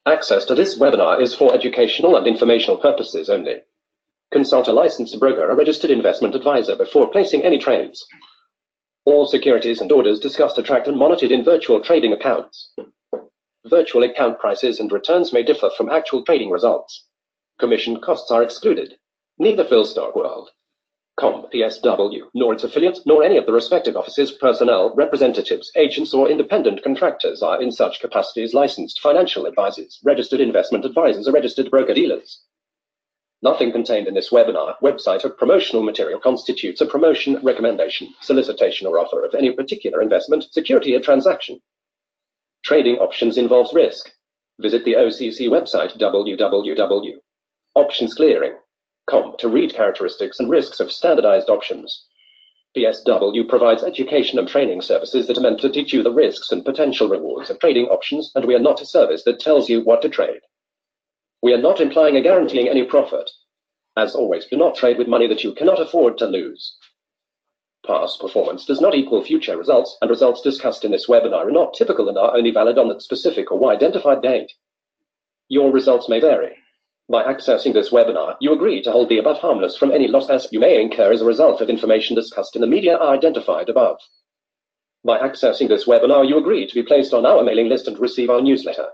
Access to this webinar is for educational and informational purposes only. Consult a licensed broker or registered investment advisor before placing any trades. All securities and orders discussed are tracked and monitored in virtual trading accounts. Virtual account prices and returns may differ from actual trading results. Commission costs are excluded. Neither Philstock World, Com, PSW, nor its affiliates, nor any of the respective offices, personnel, representatives, agents, or independent contractors are in such capacities licensed financial advisors, registered investment advisors, or registered broker-dealers. Nothing contained in this webinar, website, or promotional material constitutes a promotion, recommendation, solicitation, or offer of any particular investment, security, or transaction. Trading options involves risk. Visit the OCC website www.optionsclearing.com to read characteristics and risks of standardized options. PSW provides education and training services that are meant to teach you the risks and potential rewards of trading options, and we are not a service that tells you what to trade. We are not implying or guaranteeing any profit. As always, do not trade with money that you cannot afford to lose. Past performance does not equal future results, and results discussed in this webinar are not typical and are only valid on that specific or identified date. Your results may vary. By accessing this webinar, you agree to hold the above harmless from any loss as you may incur as a result of information discussed in the media are identified above. By accessing this webinar, you agree to be placed on our mailing list and receive our newsletter.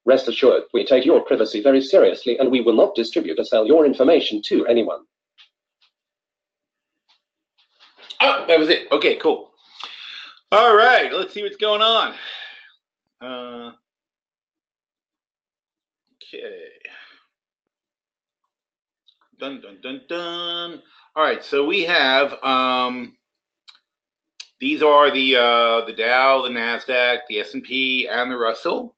Rest assured, we take your privacy very seriously, and we will not distribute or sell your information to anyone. Oh, that was it. Okay, cool. All right, let's see what's going on. Okay. Dun, dun, dun, dun. All right, so we have, these are the Dow, the NASDAQ, the S&P, and the Russell.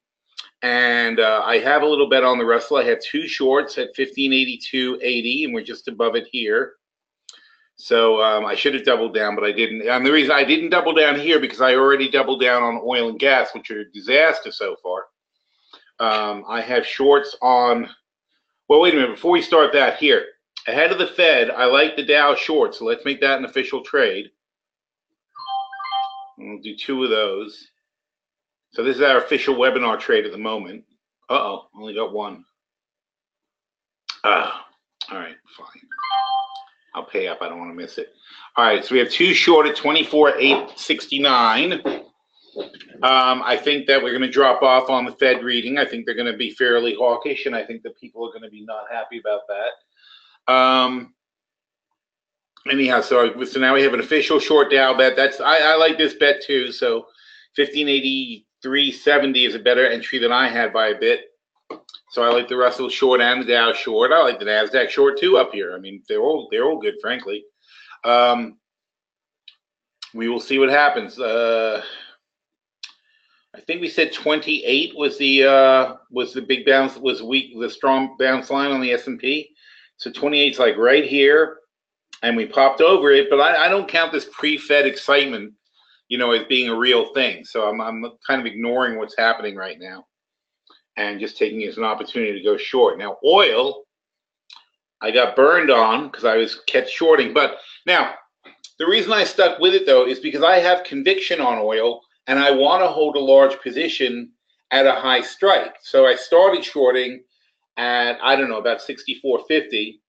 And I have a little bet on the Russell. I had two shorts at 1582.80, and we're just above it here. So I should have doubled down, but I didn't. And the reason I didn't double down here because I already doubled down on oil and gas, which are a disaster so far. I have shorts on, well, wait a minute. Before we start that here, ahead of the Fed, I like the Dow short, so let's make that an official trade. We'll do two of those. So this is our official webinar trade at the moment. Uh-oh, only got one. All right, fine. I'll pay up. I don't want to miss it. All right, so we have two short at 24,869. I think that we're going to drop off on the Fed reading. I think they're going to be fairly hawkish, and I think that people are going to be not happy about that. Anyhow, so now we have an official short Dow bet. I like this bet too. So 1583.70 is a better entry than I had by a bit. So I like the Russell short and the Dow short. I like the NASDAQ short too up here. I mean, they're all good, frankly. We will see what happens. I think we said 28 was the big bounce, was weak, the strong bounce line on the S&P. So 28 is like right here, and we popped over it. But I don't count this pre-Fed excitement, as being a real thing. So I'm kind of ignoring what's happening right now, and just taking it as an opportunity to go short. Now oil, I got burned on because I was kept shorting. But now the reason I stuck with it though is because I have conviction on oil, and I want to hold a large position at a high strike. So I started shorting at, I don't know, about 64.50.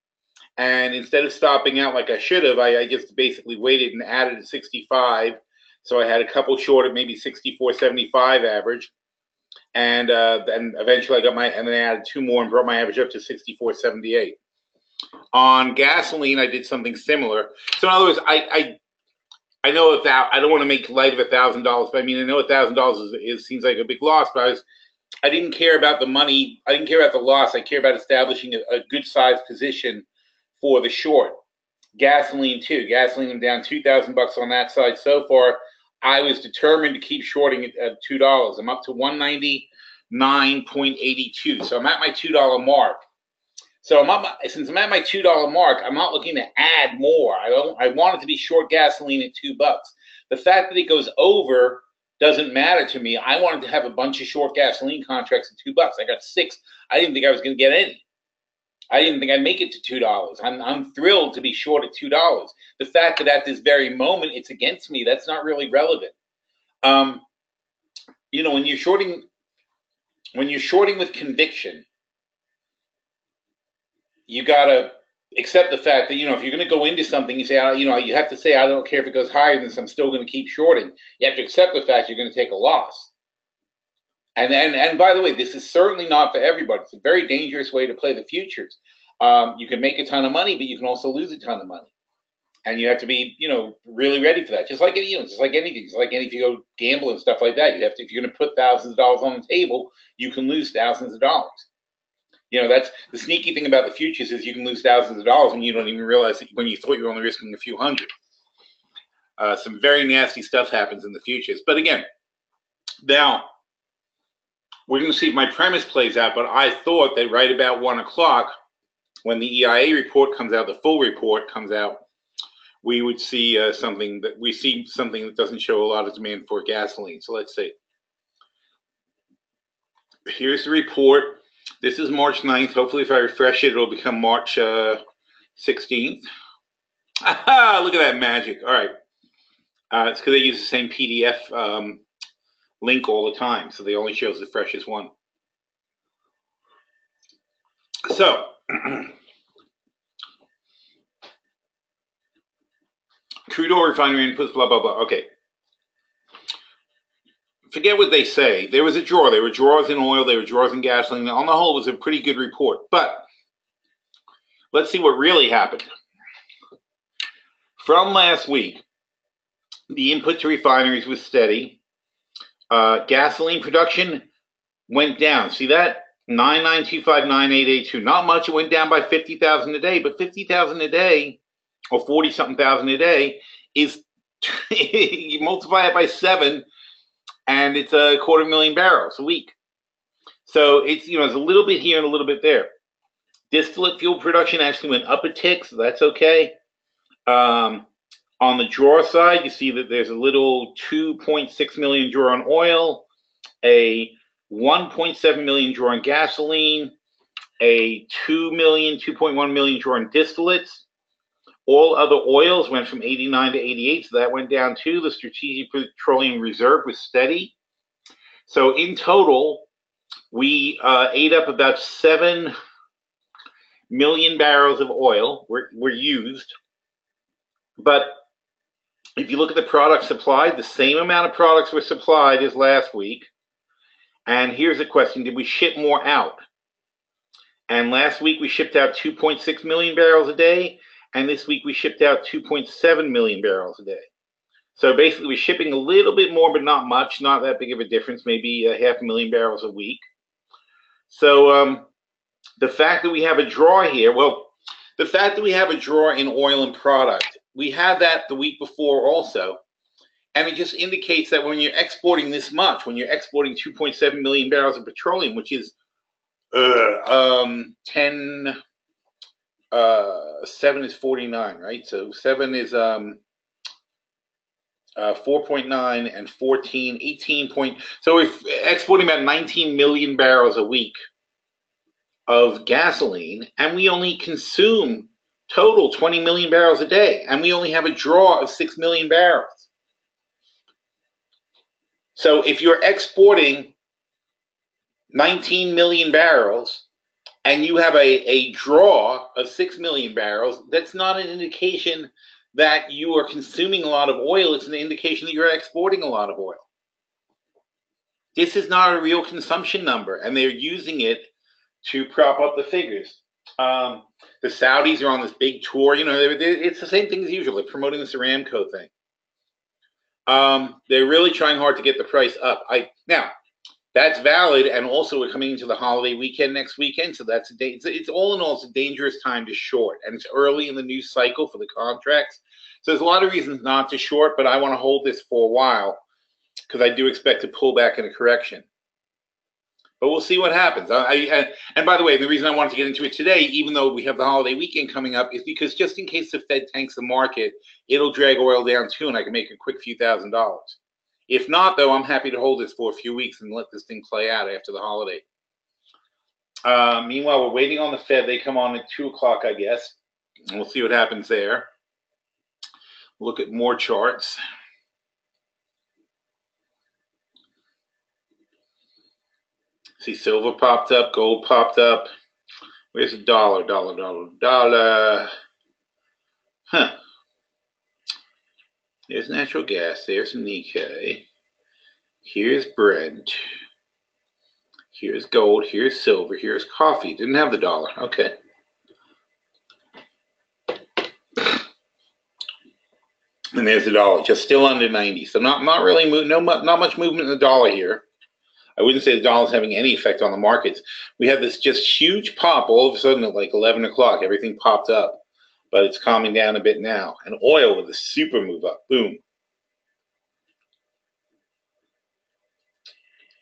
And instead of stopping out like I should have, I just basically waited and added to 65. So I had a couple short at maybe 64.75 average. And then eventually and then I added two more and brought my average up to 64.78. On gasoline, I did something similar. So in other words, I know that I don't want to make light of $1,000, but I mean, I know $1,000 seems like a big loss, but I didn't care about the money. I didn't care about the loss. I care about establishing a good sized position for the short. Gasoline too. Gasoline, I'm down $2,000 on that side so far. I was determined to keep shorting it at $2. I'm up to 199.82. So I'm at my $2 mark. So since I'm at my $2 mark, I'm not looking to add more. I want it to be short gasoline at $2. The fact that it goes over doesn't matter to me. I wanted to have a bunch of short gasoline contracts at $2. I got 6. I didn't think I was going to get any. I didn't think I'd make it to $2. I'm thrilled to be short at $2. The fact that at this very moment it's against me, that's not really relevant. When you're shorting when you're shorting with conviction, you got to accept the fact that, if you're going to go into something, you say, you have to say, I don't care if it goes higher than this, I'm still going to keep shorting. You have to accept the fact you're going to take a loss. And by the way, this is certainly not for everybody. It's a very dangerous way to play the futures. You can make a ton of money, but you can also lose a ton of money. And you have to be, really ready for that. Just like anything. Just like if you go gamble and stuff like that, you have to. If you're going to put thousands of dollars on the table, you can lose thousands of dollars. That's the sneaky thing about the futures is you can lose thousands of dollars and you don't even realize that when you thought you were only risking a few hundred. Some very nasty stuff happens in the futures. But again, now we're going to see if my premise plays out. But I thought that right about 1 o'clock, when the EIA report comes out, the full report comes out, we would see something that doesn't show a lot of demand for gasoline. So let's see. Here's the report. This is March 9th. Hopefully, if I refresh it, it'll become March 16th. Aha, look at that magic. All right. It's because they use the same PDF link all the time, so they only shows the freshest one. So, crude oil refinery inputs, blah, blah, blah. Okay. Forget what they say. There was a draw. There were draws in oil. There were draws in gasoline. On the whole, it was a pretty good report. But let's see what really happened. From last week, the input to refineries was steady. Gasoline production went down. See that? 9,925,9,882. Not much. It went down by 50,000 a day. But 50,000 a day, or 40-something thousand a day, is you multiply it by 7. And it's 250,000 barrels a week. So it's, it's a little bit here and a little bit there. Distillate fuel production actually went up a tick, so that's okay. On the draw side, you see that there's a little 2.6 million draw on oil, a 1.7 million draw on gasoline, a 2.1 million draw on distillates. All other oils went from 89 to 88, so that went down too. The Strategic Petroleum Reserve was steady. So in total, we ate up about 7 million barrels of oil were used. But if you look at the products supplied, the same amount of products were supplied as last week. And here's a question: did we ship more out? And last week we shipped out 2.6 million barrels a day. And this week we shipped out 2.7 million barrels a day. So basically we're shipping a little bit more, but not much, not that big of a difference, maybe 500,000 barrels a week. So the fact that we have a draw here, the fact that we have a draw in oil and product, we had that the week before also. And it just indicates that when you're exporting this much, when you're exporting 2.7 million barrels of petroleum, which is 7 is 49, right? So 7 is 4.9 and 14, 18 so we're exporting about 19 million barrels a week of gasoline, and we only consume total 20 million barrels a day, and we only have a draw of 6 million barrels. So if you're exporting 19 million barrels and you have a draw of 6 million barrels, that's not an indication that you are consuming a lot of oil. It's an indication that you're exporting a lot of oil. This is not a real consumption number, and they're using it to prop up the figures. The Saudis are on this big tour. It's the same thing as usual. They're promoting this Aramco thing. They're really trying hard to get the price up. Now, that's valid, and also we're coming into the holiday weekend next weekend, so it's all in all, it's a dangerous time to short, and it's early in the news cycle for the contracts. So there's a lot of reasons not to short, but I want to hold this for a while because I do expect to pull back in a correction. But we'll see what happens. And by the way, the reason I wanted to get into it today, even though we have the holiday weekend coming up, is because just in case the Fed tanks the market, it'll drag oil down too, and I can make a quick few $1,000s. If not, though, I'm happy to hold this for a few weeks and let this thing play out after the holiday. Meanwhile, we're waiting on the Fed. They come on at 2 o'clock, I guess, and we'll see what happens there. Look at more charts. See, silver popped up, gold popped up. Where's the dollar? Dollar. Huh. There's natural gas. There's Nikkei. Here's Brent. Here's gold. Here's silver. Here's coffee. Didn't have the dollar. Okay. And there's the dollar, just still under 90. So not really not much movement in the dollar here. I wouldn't say the dollar's having any effect on the markets. We had this just huge pop all of a sudden at like 11 o'clock. Everything popped up, but it's calming down a bit now. And oil with a super move up. Boom.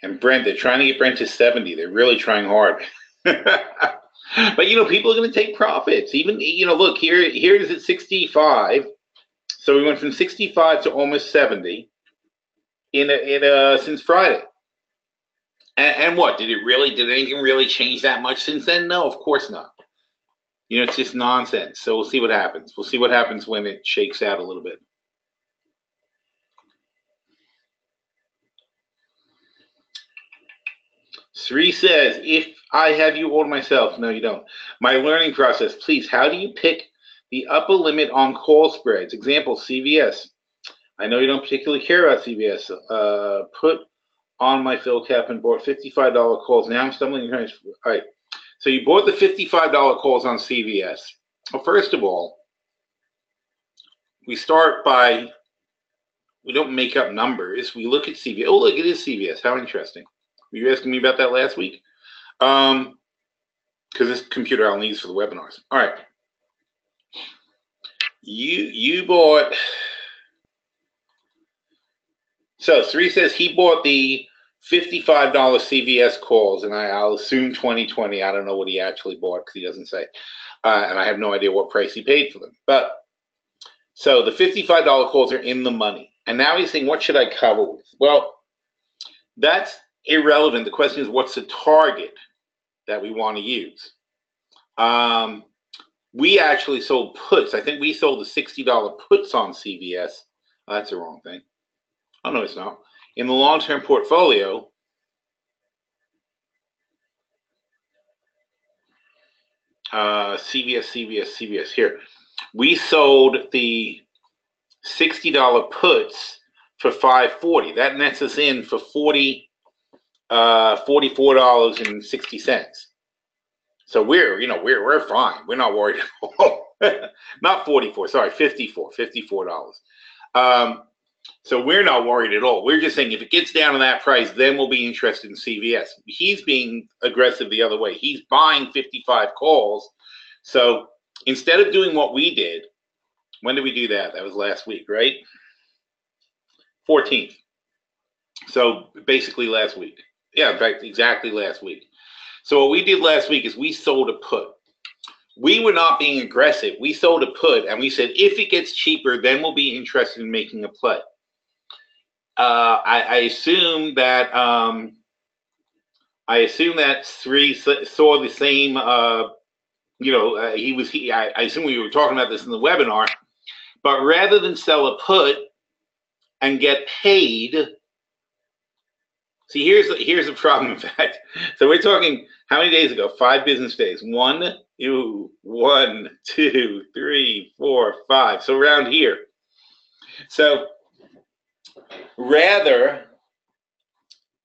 And Brent, they're trying to get Brent to 70. They're really trying hard. But, you know, people are going to take profits. Even, you know, look, here it is at 65. So we went from 65 to almost 70 since Friday. And what? Did anything really change that much since then? No, of course not. You know, it's just nonsense. So we'll see what happens. We'll see what happens when it shakes out a little bit. Sri says, if I have you order myself, no, you don't. My learning process, please, how do you pick the upper limit on call spreads? Example, CVS. I know you don't particularly care about CVS. Put on my fill cap and bought $55 calls. Now I'm stumbling. All right. So you bought the $55 calls on CVS. Well, first of all, we start by, we don't make up numbers. We look at CVS. Oh, look, it is CVS. How interesting. Were you asking me about that last week? Because this computer I'll need for the webinars. All right. You bought. So Sri says he bought the $55 CVS calls, and I'll assume 2020. I don't know what he actually bought because he doesn't say, and I have no idea what price he paid for them. But so the $55 calls are in the money, and now he's saying, what should I cover with? Well, that's irrelevant. The question is, what's the target that we want to use? We actually sold puts. I think we sold the $60 puts on CVS. Oh, that's the wrong thing. Oh, no, it's not. In the long-term portfolio, CVS. Here, we sold the $60 puts for $5.40. That nets us in for $44.60. So we're fine. We're not worried at all. Not 44, sorry, $54. So we're not worried at all. We're just saying if it gets down to that price, then we'll be interested in CVS. He's being aggressive the other way. He's buying 55 calls. So instead of doing what we did, when did we do that? That was last week, right? 14th. So basically last week. Yeah, in fact, exactly last week. So what we did last week is we sold a put. We were not being aggressive. We sold a put, and we said if it gets cheaper, then we'll be interested in making a play. I assume that Sri saw the same. I assume we were talking about this in the webinar. But rather than sell a put and get paid, see, here's the problem. In fact, so we're talking how many days ago? 5 business days. 1, 2, 3, 4, 5. So around here. So rather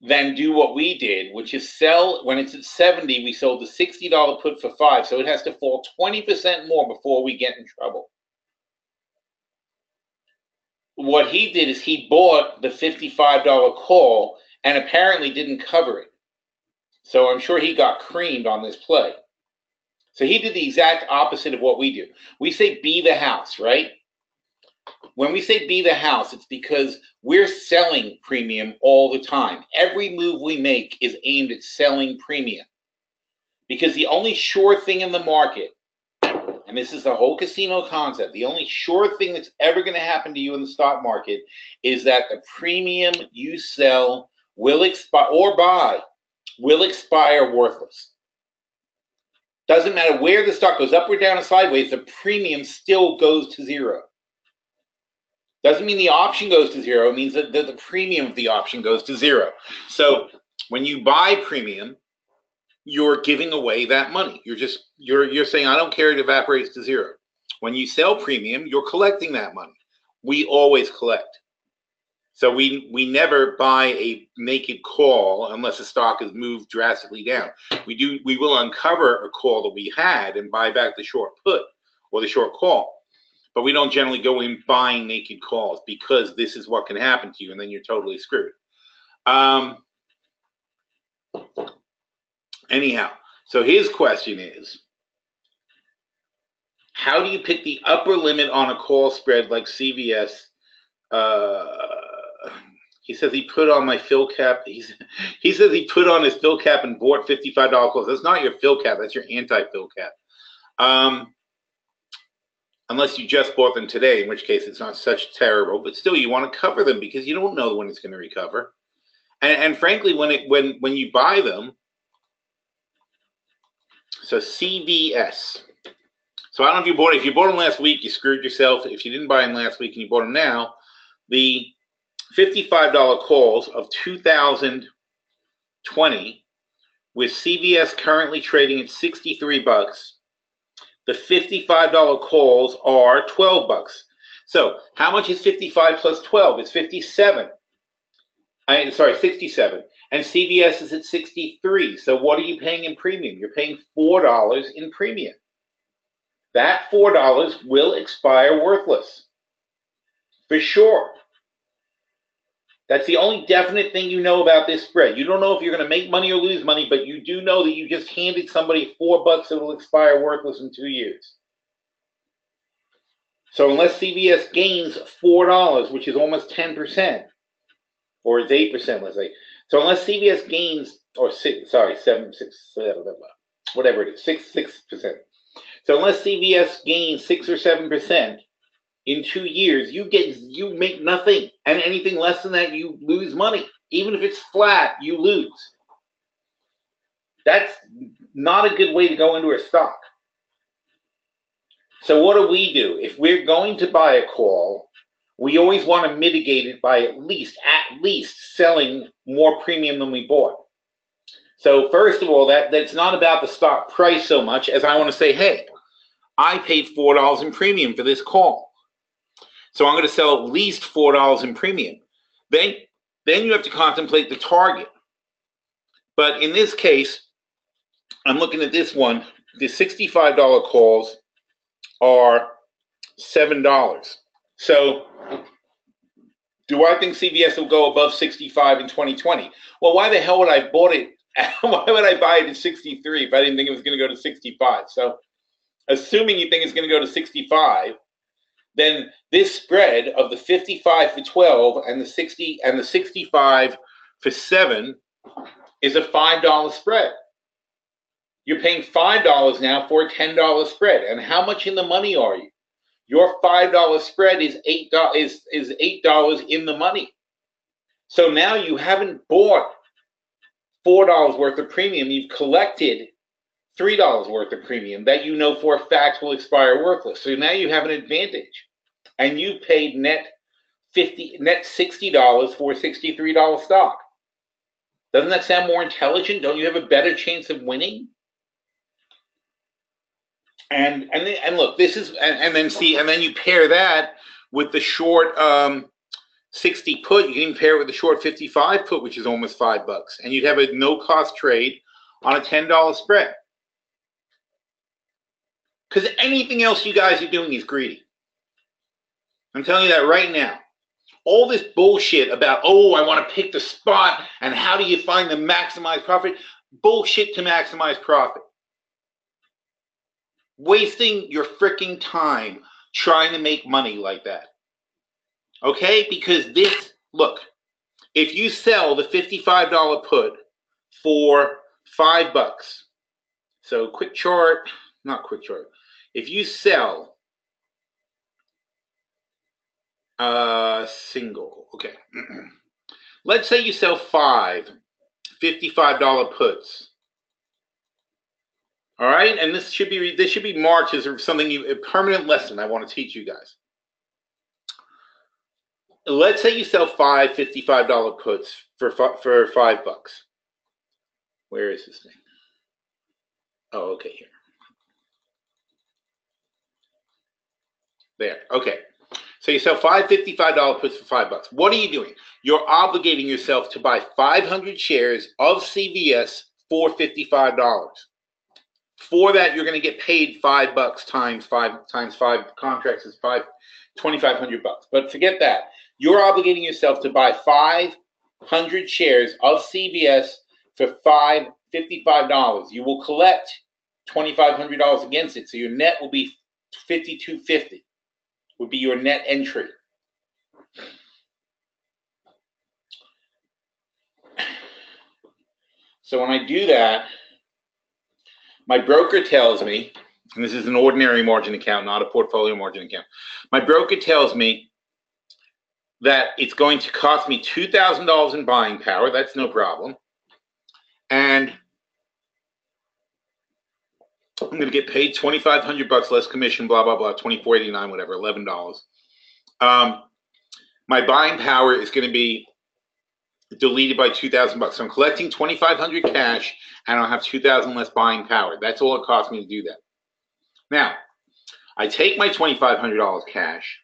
than do what we did, which is sell when it's at 70, we sold the $60 put for 5. So it has to fall 20% more before we get in trouble. What he did is he bought the $55 call and apparently didn't cover it. So I'm sure he got creamed on this play. So he did the exact opposite of what we do. We say be the house, right? When we say be the house, it's because we're selling premium all the time. Every move we make is aimed at selling premium. Because the only sure thing in the market, and this is the whole casino concept, the only sure thing that's ever going to happen to you in the stock market is that the premium you sell will expire or buy will expire worthless. Doesn't matter where the stock goes up or down or sideways, the premium still goes to zero. Doesn't mean the option goes to zero. It means that the premium of the option goes to zero. So when you buy premium, you're giving away that money. You're saying, I don't care, it evaporates to zero. When you sell premium, you're collecting that money. We always collect. So we never buy a naked call unless the stock has moved drastically down. We will uncover a call that we had and buy back the short put or the short call. But we don't generally go in buying naked calls because this is what can happen to you, and then you're totally screwed. Anyhow, so his question is, how do you pick the upper limit on a call spread like CVS? He says he put on my fill cap. He says he put on his fill cap and bought $55 calls. That's not your fill cap. That's your anti-fill cap. Unless you just bought them today, in which case it's not such terrible. But still, you want to cover them because you don't know when it's going to recover. And frankly, when you buy them, so CVS. So I don't know if you bought it. If you bought them last week, you screwed yourself. If you didn't buy them last week and you bought them now, the $55 calls of 2020 with CVS currently trading at $63. The $55 calls are $12. So how much is 55 plus 12? It's 57. Sorry, 67. And CVS is at 63. So what are you paying in premium? You're paying $4 in premium. That $4 will expire worthless. For sure. That's the only definite thing you know about this spread. You don't know if you're going to make money or lose money, but you do know that you just handed somebody $4 that will expire worthless in 2 years. So unless CVS gains $4, which is almost 10%, or it's 8%, let's say. So unless CVS gains, or 6%. So unless CVS gains 6 or 7%, in 2 years, you make nothing, and anything less than that, you lose money. Even if it's flat, you lose. That's not a good way to go into a stock. So what do? If we're going to buy a call, we always want to mitigate it by at least selling more premium than we bought. So first of all, that's not about the stock price so much as I want to say, hey, I paid $4 in premium for this call. So I'm going to sell at least $4 in premium. Then you have to contemplate the target. But in this case, I'm looking at this one. The $65 calls are $7. So do I think CVS will go above 65 in 2020? Well, why the hell would I bought it? Why would I buy it at 63 if I didn't think it was going to go to 65? So assuming you think it's going to go to 65, then this spread of the 55 for 12 and the 60 and the 65 for 7 is a $5 spread. You're paying $5 now for a $10 spread. And how much in the money are you? Your $5 spread is $8 in the money. So now you haven't bought $4 worth of premium. You've collected $3 worth of premium that you know for a fact will expire worthless. So now you have an advantage. And you paid net $60 for a $63 stock. Doesn't that sound more intelligent? Don't you have a better chance of winning? And look, this is and then you pair that with the short 60 put. You can even pair it with the short 55 put, which is almost $5, and you'd have a no-cost trade on a $10 spread. Because anything else you guys are doing is greedy. I'm telling you that right now. All this bullshit about, oh, I want to pick the spot and how do you find the maximized profit? Bullshit to maximize profit. Wasting your freaking time trying to make money like that. Okay? Because look, if you sell the $55 put for $5, so if you sell single, okay. Let's say you sell 5 $55 puts. All right, and this should be March as a permanent lesson I want to teach you guys. Let's say you sell 5 $55 puts for $5. Where is this thing? Oh, okay. Here. There. Okay. So you sell $555 puts for $5. What are you doing? You're obligating yourself to buy 500 shares of CVS for $55. For that, you're going to get paid $5 times five contracts is $2,500. But forget that. You're obligating yourself to buy 500 shares of CVS for $55. You will collect $2,500 against it, so your net will be $5,250. Would be your net entry. So when I do that, my broker tells me, and this is an ordinary margin account, not a portfolio margin account. My broker tells me that it's going to cost me $2,000 in buying power. That's no problem. And I'm going to get paid $2,500 less commission, blah, blah, blah, $24.89, whatever, $11. My buying power is going to be deleted by $2,000. So I'm collecting $2,500 cash, and I'll have $2,000 less buying power. That's all it cost me to do that. Now, I take my $2,500 cash,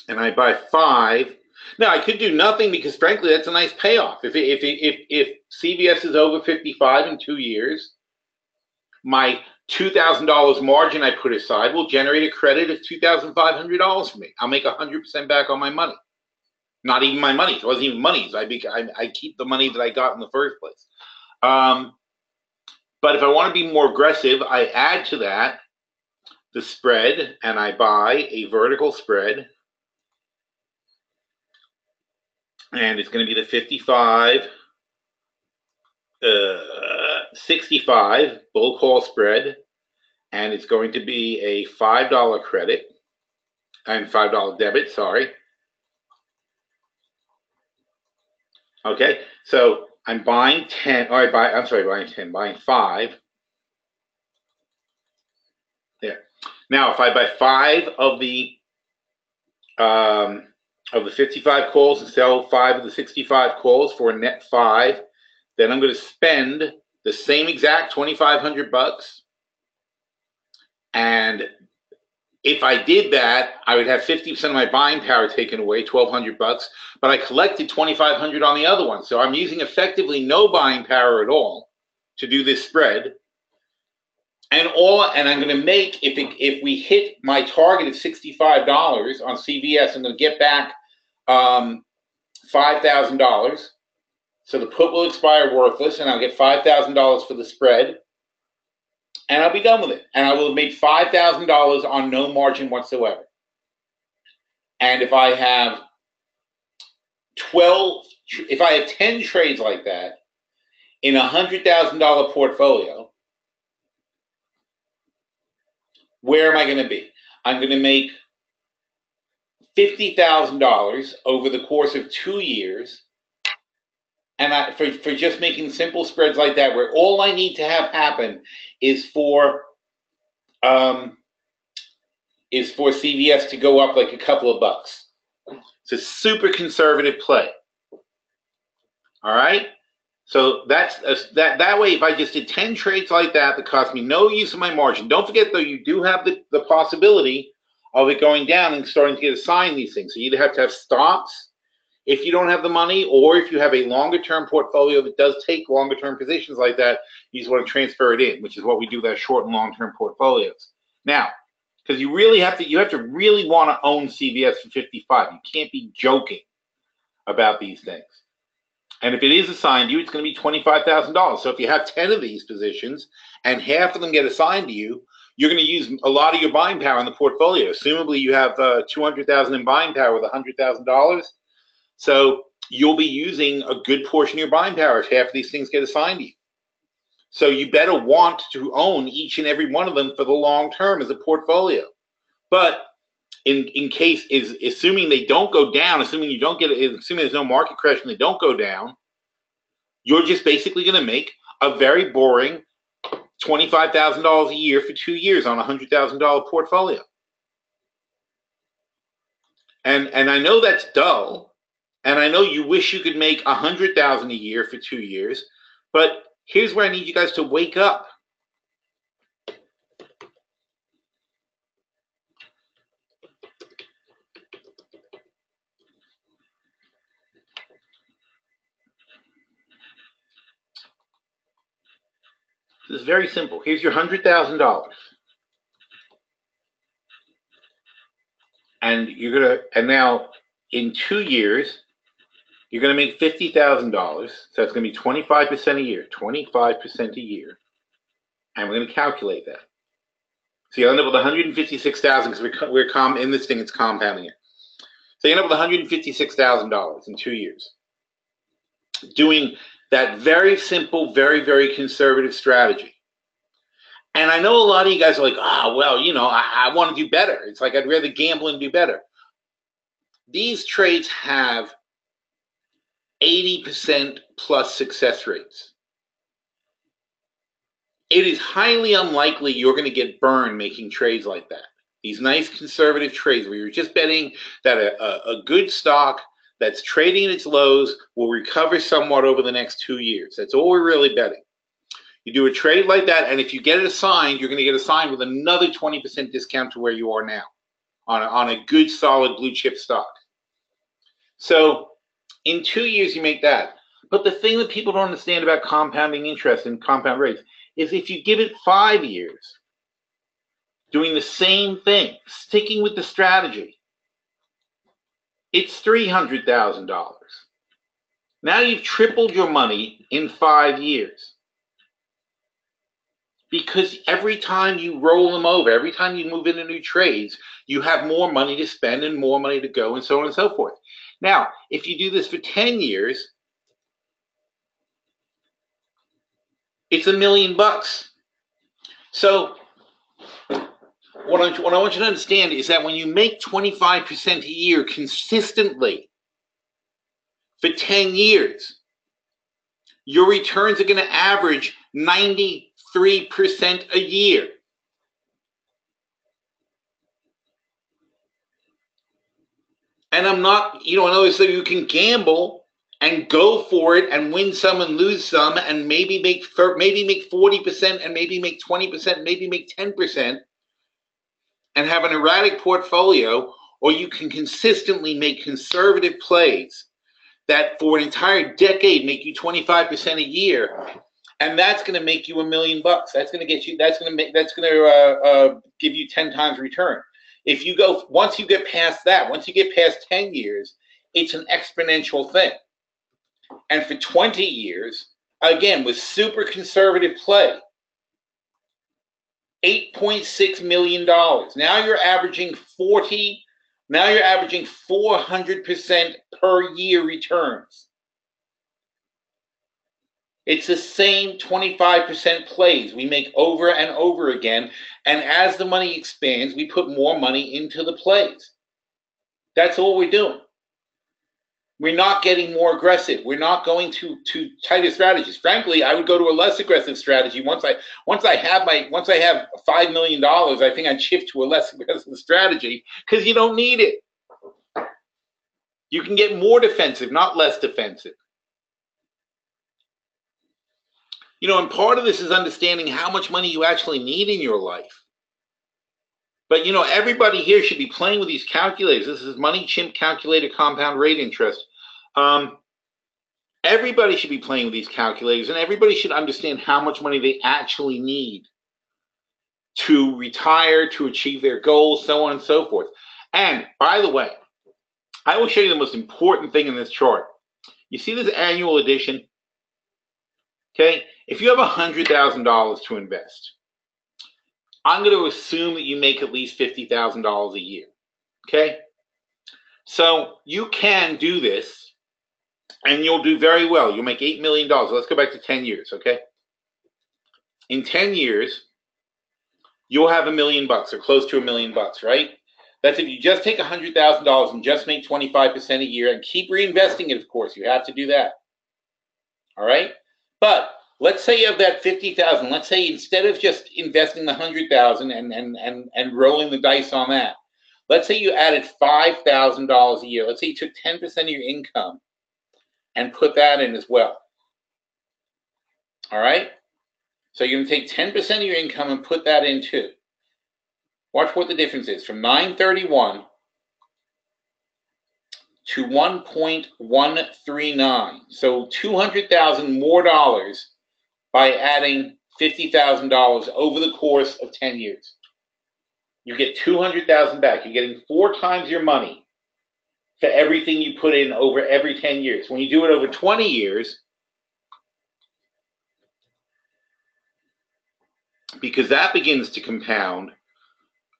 and I buy 5. Now, I could do nothing because, frankly, that's a nice payoff. If CVS is over 55 in 2 years, my $2,000 margin I put aside will generate a credit of $2,500 for me. I'll make 100% back on my money. Not even my money. It wasn't even money. I keep the money that I got in the first place. But if I want to be more aggressive, I add to that the spread, and I buy a vertical spread. And it's going to be the 55, 65 bull call spread. And it's going to be a $5 credit and $5 debit, sorry. Okay, so I'm buying 10, or buying 5. There. Now, if I buy 5 of the 55 calls and sell 5 of the 65 calls for a net 5, then I'm going to spend the same exact $2,500. And if I did that, I would have 50% of my buying power taken away, $1,200, but I collected $2,500 on the other one. So I'm using effectively no buying power at all to do this spread. And I'm going to make, if we hit my target of $65 on CVS, I'm going to get back $5,000. So the put will expire worthless, and I'll get $5,000 for the spread. And I'll be done with it. And I will have made $5,000 on no margin whatsoever. And if I have 10 trades like that in a $100,000 portfolio, where am I going to be? I'm going to make $50,000 over the course of 2 years. And for just making simple spreads like that, where all I need to have happen is for CVS to go up like a couple of bucks. It's a super conservative play. All right. So that way. If I just did 10 trades like that cost me no use of my margin. Don't forget though, you do have the possibility of it going down and starting to get assigned these things. So you either have to have stops if you don't have the money, or if you have a longer-term portfolio that does take longer-term positions like that, you just want to transfer it in, which is what we do with our short and long-term portfolios. Now, because you have to really want to own CVS for 55. You can't be joking about these things. And if it is assigned to you, it's going to be $25,000. So if you have 10 of these positions and half of them get assigned to you, you're going to use a lot of your buying power in the portfolio. Assumably, you have $200,000 in buying power with $100,000. So you'll be using a good portion of your buying power if half of these things get assigned to you. So you better want to own each and every one of them for the long term as a portfolio. But in case, assuming they don't go down, assuming there's no market crash and they don't go down, you're just basically going to make a very boring $25,000 a year for 2 years on a $100,000 portfolio. And I know that's dull. And I know you wish you could make $100,000 a year for 2 years, but here's where I need you guys to wake up. This is very simple. Here's your $100,000. And now in 2 years, you're gonna make $50,000. So that's gonna be 25% a year, 25% a year. And we're gonna calculate that. So you end up with 156,000 because we're in this thing, it's compounding it. So you end up with $156,000 in 2 years. Doing that very simple, very, very conservative strategy. And I know a lot of you guys are like, well, I want to do better. It's like I'd rather gamble and do better. These trades have 80% plus success rates. It is highly unlikely you're going to get burned making trades like that. These nice conservative trades where you're just betting that a good stock that's trading at its lows will recover somewhat over the next 2 years. That's all we're really betting. You do a trade like that, and if you get it assigned, you're going to get assigned with another 20% discount to where you are now on a good, solid blue chip stock. So in 2 years, you make that. But the thing that people don't understand about compounding interest and compound rates is if you give it 5 years, doing the same thing, sticking with the strategy, it's $300,000. Now you've tripled your money in 5 years. Because every time you roll them over, every time you move into new trades, you have more money to spend and more money to go and so on and so forth. Now, if you do this for 10 years, it's $1 million. So what I want you to understand is that when you make 25% a year consistently for 10 years, your returns are going to average 93% a year. And I'm not, I know that you can gamble and go for it and win some and lose some and maybe make 40% and maybe make 20%, maybe make 10% and have an erratic portfolio, or you can consistently make conservative plays that for an entire decade make you 25% a year, and that's going to make you $1 million. That's going to give you 10 times return. If you go, once you get past that, once you get past 10 years, it's an exponential thing. And for 20 years, again, with super conservative play, $8.6 million. Now you're averaging 400% per year returns. It's the same 25% plays we make over and over again. And as the money expands, we put more money into the plays. That's all we're doing. We're not getting more aggressive. We're not going to tighter strategies. Frankly, I would go to a less aggressive strategy. Once I have $5 million, I think I'd shift to a less aggressive strategy because you don't need it. You can get more defensive, not less defensive. And part of this is understanding how much money you actually need in your life. But, everybody here should be playing with these calculators. This is Money Chimp Calculator Compound Rate Interest. Everybody should be playing with these calculators, and everybody should understand how much money they actually need to retire, to achieve their goals, so on and so forth. And, by the way, I will show you the most important thing in this chart. You see this annual addition? Okay, if you have $100,000 to invest, I'm going to assume that you make at least $50,000 a year. Okay, so you can do this, and you'll do very well. You'll make $8 million. Let's go back to 10 years. Okay, in 10 years, you'll have $1 million or close to $1 million, right? That's if you just take $100,000 and just make 25% a year and keep reinvesting it. Of course, you have to do that. All right. But let's say you have that 50,000. Let's say instead of just investing the 100,000 and rolling the dice on that, let's say you added $5,000 a year. Let's say you took 10% of your income and put that in as well. All right. So you're going to take 10% of your income and put that in too. Watch what the difference is from 931 to 1.139. So $200,000 more dollars by adding $50,000 over the course of 10 years. You get $200,000 back. You're getting 4 times your money for everything you put in over every 10 years. When you do it over 20 years, because that begins to compound,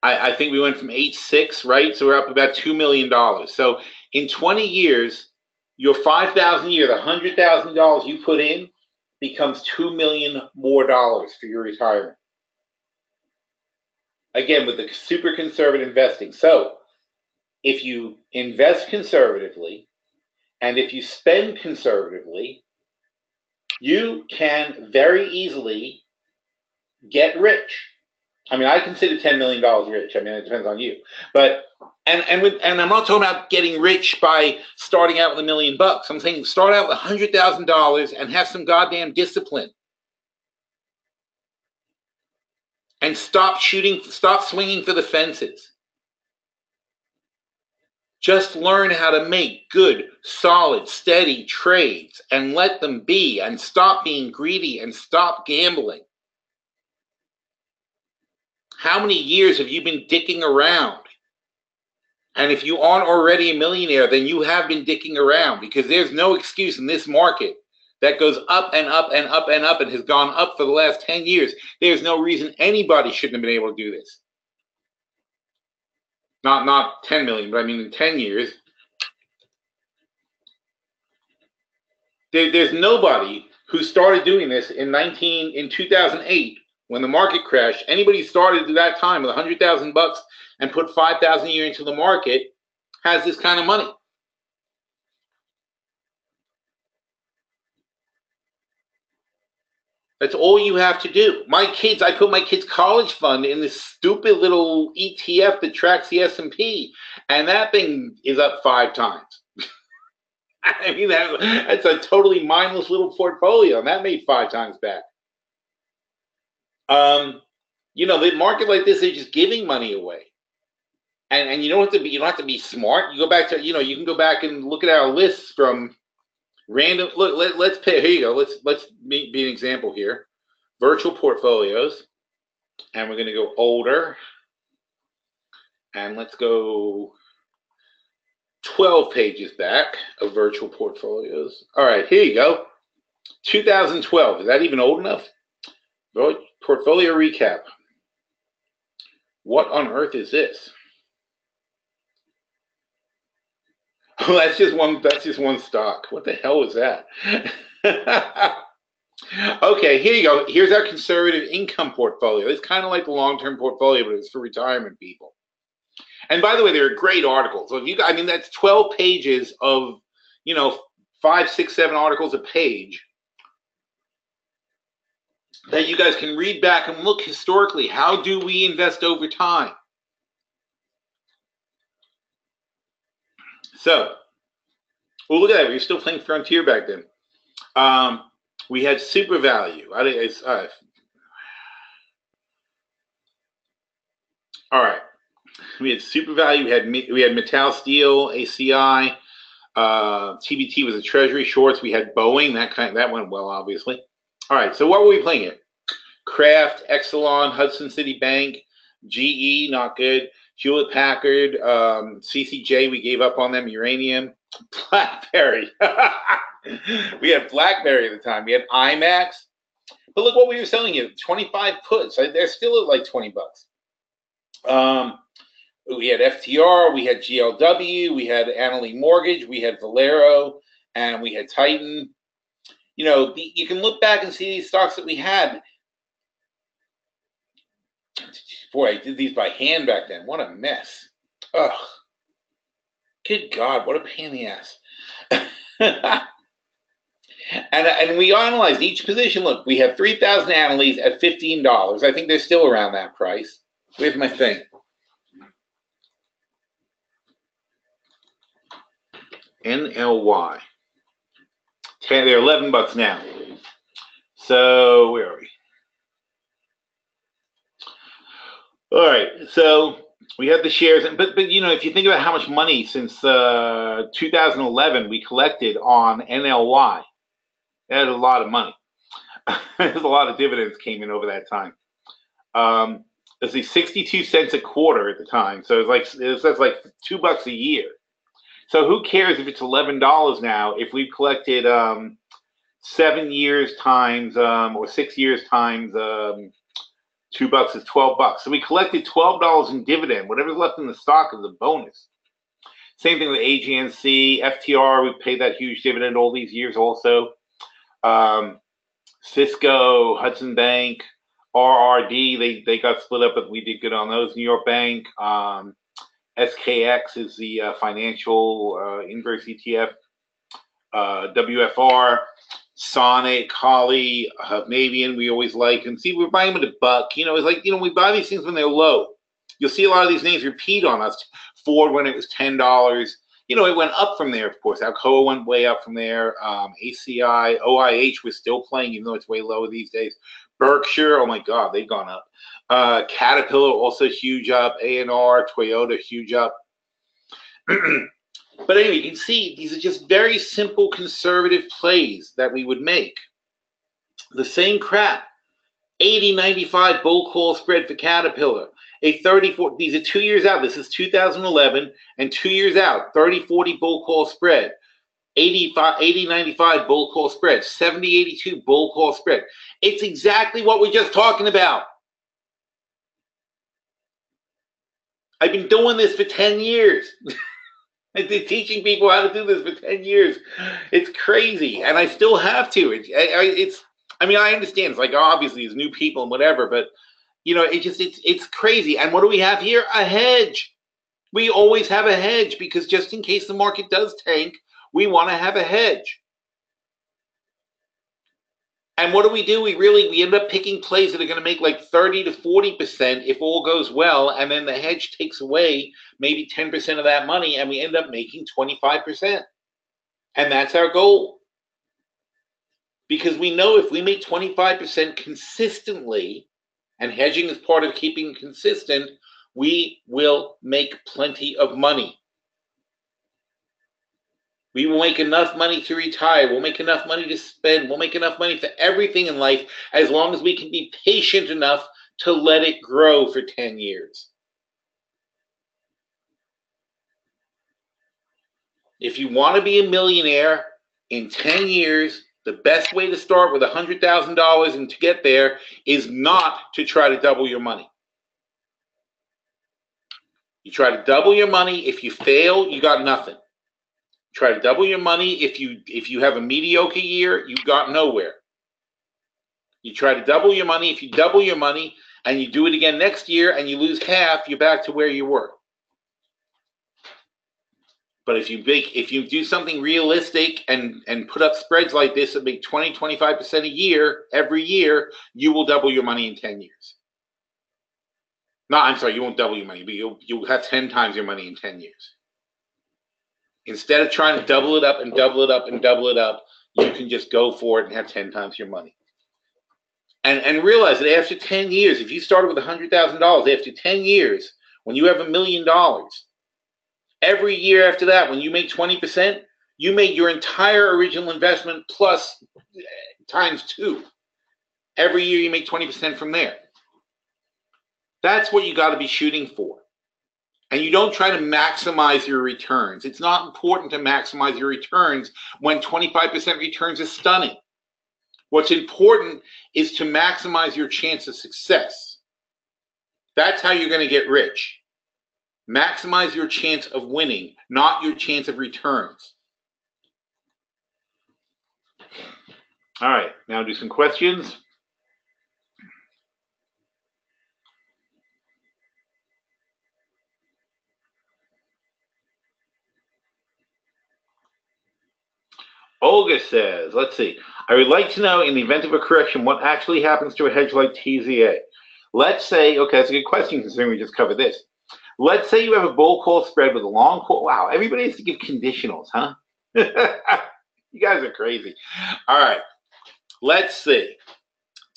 I think we went from 8.6, right? So we're up about $2 million. So in 20 years, your $5,000 a year, the $100,000 you put in, becomes $2 million more for your retirement. Again, with the super conservative investing. So if you invest conservatively and if you spend conservatively, you can very easily get rich. I mean, I consider $10 million rich. I mean, it depends on you. But and I'm not talking about getting rich by starting out with $1 million. I'm saying start out with $100,000 and have some goddamn discipline. And stop swinging for the fences. Just learn how to make good, solid, steady trades and let them be, and stop being greedy and stop gambling. How many years have you been dicking around? And if you aren't already a millionaire, then you have been dicking around, because there's no excuse in this market that goes up and up and up and up and has gone up for the last 10 years. There's no reason anybody shouldn't have been able to do this. Not 10 million, but I mean in 10 years. There's nobody who started doing this in 2008 when the market crashed. Anybody started at that time with $100,000 and put $5,000 a year into the market has this kind of money. That's all you have to do. I put my kids' college fund in this stupid little ETF that tracks the S&P, and that thing is up 5 times. I mean, that's a totally mindless little portfolio, and that made 5 times back. The market like this, they're just giving money away, and you don't have to be smart. You go back to, you can go back and look at our lists from random. Look, let's pay. Here you go. Let's be an example here. Virtual portfolios, and we're going to go older, and let's go 12 pages back of virtual portfolios. All right, here you go. 2012. Is that even old enough? Portfolio recap. What on earth is this? Oh, that's just one stock. What the hell was that? Okay, here you go. Here's our conservative income portfolio. It's kind of like the long-term portfolio, but it's for retirement people. And by the way, there are great articles. So that's 12 pages of, 5, 6, 7 articles a page that you guys can read back and look historically. How do we invest over time? So, well, look at that. We were still playing Frontier back then. We had Super Value. All right. We had Super Value. We had Metal Steel, ACI. TBT was a Treasury Shorts. We had Boeing. That went well, obviously. All right. So what were we playing here? Kraft, Exelon, Hudson City Bank, GE, not good. Hewlett Packard, CCJ, we gave up on them. Uranium, BlackBerry. We had BlackBerry at the time. We had IMAX. But look what we were selling you, 25 puts. They're still at like $20. We had FTR, we had GLW, we had Annaly Mortgage, we had Valero, and we had Titan. You can look back and see these stocks that we had. Boy, I did these by hand back then. What a mess. Ugh. Good God, what a pain in the ass. And we analyzed each position. Look, we have 3,000 Annalys at $15. I think they're still around that price. Where's my thing? NLY. They're $11 now. So where are we? All right. So we have the shares, but if you think about how much money since 2011 we collected on NLY, that is a lot of money. There's a lot of dividends came in over that time. Let's see, 62 cents a quarter at the time. So that's like $2 a year. So who cares if it's $11 now if we've collected 7 years times or 6 years times $2 is $12. So we collected $12 in dividend. Whatever's left in the stock is a bonus. Same thing with AGNC, FTR. We paid that huge dividend all these years also. Cisco, Hudson Bank, RRD, they got split up, but we did good on those. New York Bank, SKX is the financial inverse ETF, WFR, Sonic, Holly, Mavian, we always like. And see, we're buying them at $1. It's like, we buy these things when they're low. You'll see a lot of these names repeat on us. Ford when it was $10. It went up from there, of course. Alcoa went way up from there. ACI, OIH was still playing, even though it's way lower these days. Berkshire, oh my God, they've gone up. Caterpillar also huge up. A&R, Toyota huge up. But anyway, you can see these are just very simple conservative plays that we would make. The same crap. 80-95 bull call spread for Caterpillar. A 34, these are 2 years out. This is 2011 and 2 years out. 30-40 bull call spread. 80-95 bull call spread. 70-82 bull call spread. It's exactly what we're just talking about. I've been doing this for 10 years. I've been teaching people how to do this for 10 years. It's crazy, and I still have to. I understand. It's like, obviously, there's new people and whatever, but it's crazy. And what do we have here? A hedge. We always have a hedge because just in case the market does tank, we want to have a hedge. And what do? We end up picking plays that are going to make like 30 to 40% if all goes well, and then the hedge takes away maybe 10% of that money, and we end up making 25%. And that's our goal. Because we know if we make 25% consistently, and hedging is part of keeping consistent, we will make plenty of money. We will make enough money to retire. We'll make enough money to spend. We'll make enough money for everything in life as long as we can be patient enough to let it grow for 10 years. If you want to be a millionaire in 10 years, the best way to start with $100,000 and to get there is not to try to double your money. You try to double your money. If you fail, you got nothing. Try to double your money. If you have a mediocre year, you got nowhere. You try to double your money. If you double your money and you do it again next year and you lose half, you're back to where you were. But if you do something realistic and put up spreads like this that make 20-25% a year every year, you will double your money in 10 years. No, I'm sorry, you won't double your money, but you'll have 10 times your money in 10 years. Instead of trying to double it up and double it up and double it up, you can just go for it and have 10 times your money. And realize that after 10 years, if you started with $100,000, after 10 years, when you have $1 million, every year after that, when you make 20%, you made your entire original investment plus times 2. Every year you make 20% from there. That's what you got to be shooting for. And you don't try to maximize your returns. It's not important to maximize your returns when 25% returns is stunning. What's important is to maximize your chance of success. That's how you're going to get rich. Maximize your chance of winning, not your chance of returns. All right, now do some questions. Olga says, let's see. I would like to know, in the event of a correction, what actually happens to a hedge like TZA? Let's say, okay, that's a good question considering we just covered this. Let's say you have a bull call spread with a long call. Wow, everybody has to give conditionals, huh? You guys are crazy. All right, let's see.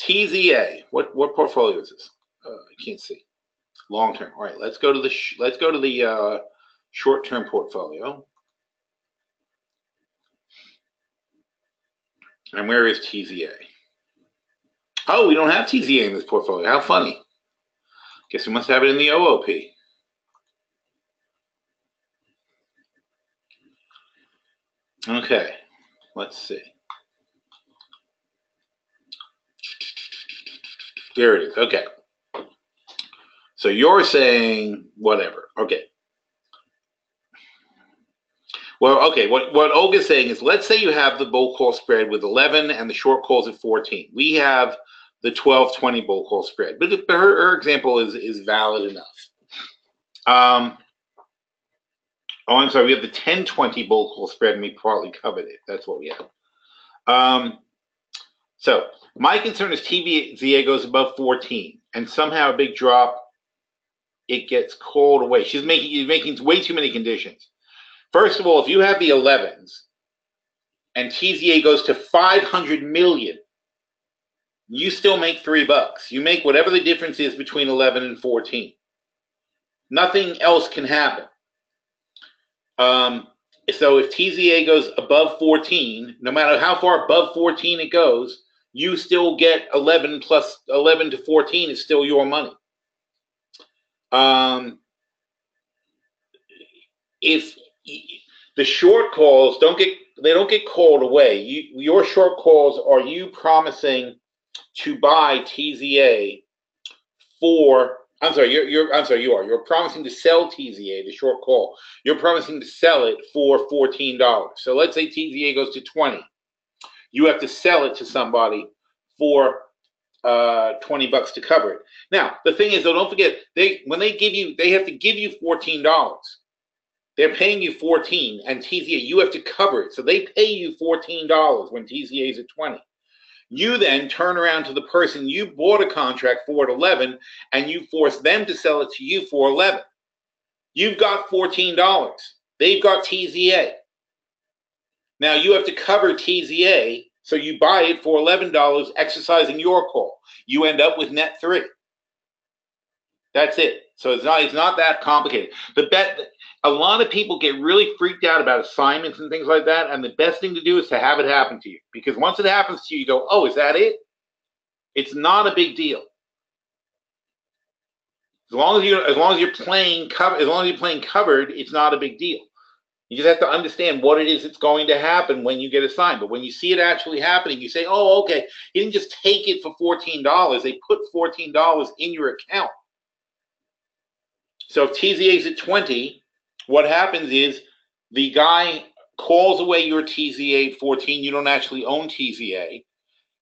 TZA, what portfolio is this? I can't see. Long term. All right, let's go to the short term portfolio. And where is TZA? Oh, we don't have TZA in this portfolio. How funny. Guess we must have it in the OOP. Okay, let's see. There it is. Okay. So you're saying whatever. Okay. Well, okay. What Olga's saying is, let's say you have the bull call spread with 11 and the short calls at 14. We have the 12-20 bull call spread, but her example is valid enough. Oh, I'm sorry. We have the 10-20 bull call spread, and we partly covered it. That's what we have. So my concern is TVZA goes above 14, and somehow a big drop, it gets called away. She's making way too many conditions. First of all, if you have the 11s and TZA goes to 500 million, you still make $3. You make whatever the difference is between 11 and 14. Nothing else can happen. So if TZA goes above 14, no matter how far above 14 it goes, you still get 11 plus 11 to 14 is still your money. If the short calls don't get called away, your short calls are you promising to buy TZA for, I'm sorry, you're promising to sell TZA, the short call. You're promising to sell it for $14. So let's say TZA goes to 20. You have to sell it to somebody for $20 to cover it. Now, the thing is, though, don't forget, they have to give you $14. They're paying you 14, and TZA, you have to cover it. So they pay you $14 when TZA is at 20. You then turn around to the person you bought a contract for at 11, and you force them to sell it to you for 11. You've got $14. They've got TZA. Now you have to cover TZA, so you buy it for $11, exercising your call. You end up with net 3. That's it. So it's not that complicated. A lot of people get really freaked out about assignments and things like that, and the best thing to do is to have it happen to you, because once it happens to you, you go, "Oh, is that it?" It's not a big deal. As long as you're playing covered, it's not a big deal. You just have to understand what it is that's going to happen when you get assigned. But when you see it actually happening, you say, "Oh, okay, you didn't just take it for $14. They put $14 in your account." So if TZA is at 20, what happens is the guy calls away your TZA at 14. You don't actually own TZA.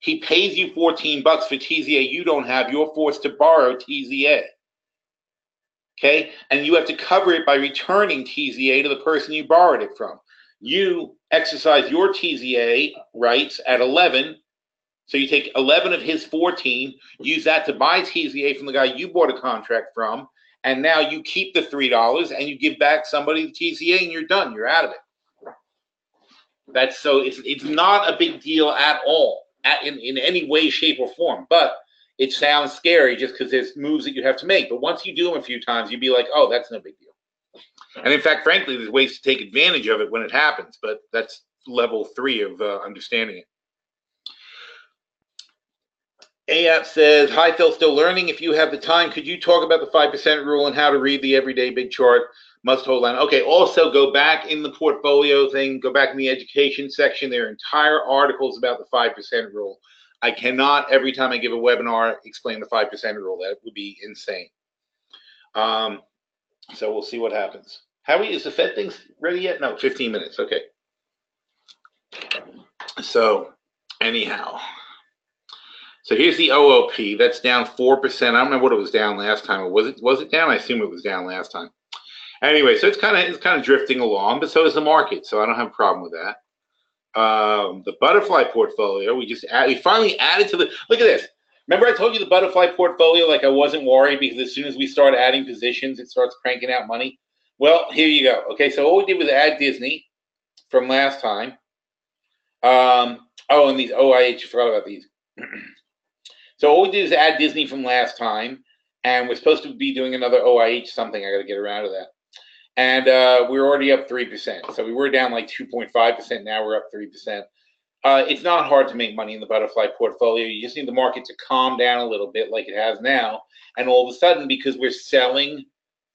He pays you $14 for TZA you don't have. You're forced to borrow TZA. Okay? And you have to cover it by returning TZA to the person you borrowed it from. You exercise your TZA rights at 11. So you take 11 of his 14, use that to buy TZA from the guy you bought a contract from, and now you keep the $3 and you give back somebody the TZA, and you're done. You're out of it. It's not a big deal at all, in any way, shape, or form. But it sounds scary just because there's moves that you have to make. But once you do them a few times, you'd be like, "Oh, that's no big deal." And in fact, frankly, there's ways to take advantage of it when it happens. But that's level 3 of understanding it. AAP says, "Hi, Phil, still learning. If you have the time, could you talk about the 5% rule and how to read the everyday big chart must hold line?" Okay, also go back in the portfolio thing, go back in the education section. There are entire articles about the 5% rule. I cannot, every time I give a webinar, explain the 5% rule. That would be insane. So we'll see what happens. Howie, is the Fed thing ready yet? No, 15 minutes. Okay. So anyhow. So here's the OOP. That's down 4%. I don't remember what it was down last time. Or was it down? I assume it was down last time. Anyway, so it's kind of drifting along, but so is the market. So I don't have a problem with that. The butterfly portfolio, we finally added to the. Look at this. Remember I told you the butterfly portfolio, like I wasn't worried because as soon as we start adding positions, it starts cranking out money. Well, here you go. Okay, so all we did was add Disney from last time. And these OIH, forgot about these. So all we did is add Disney from last time, and we're supposed to be doing another OIH something. I got to get around to that. And we're already up 3%. So we were down like 2.5%. Now we're up 3%. It's not hard to make money in the butterfly portfolio. You just need the market to calm down a little bit like it has now. And all of a sudden, because we're selling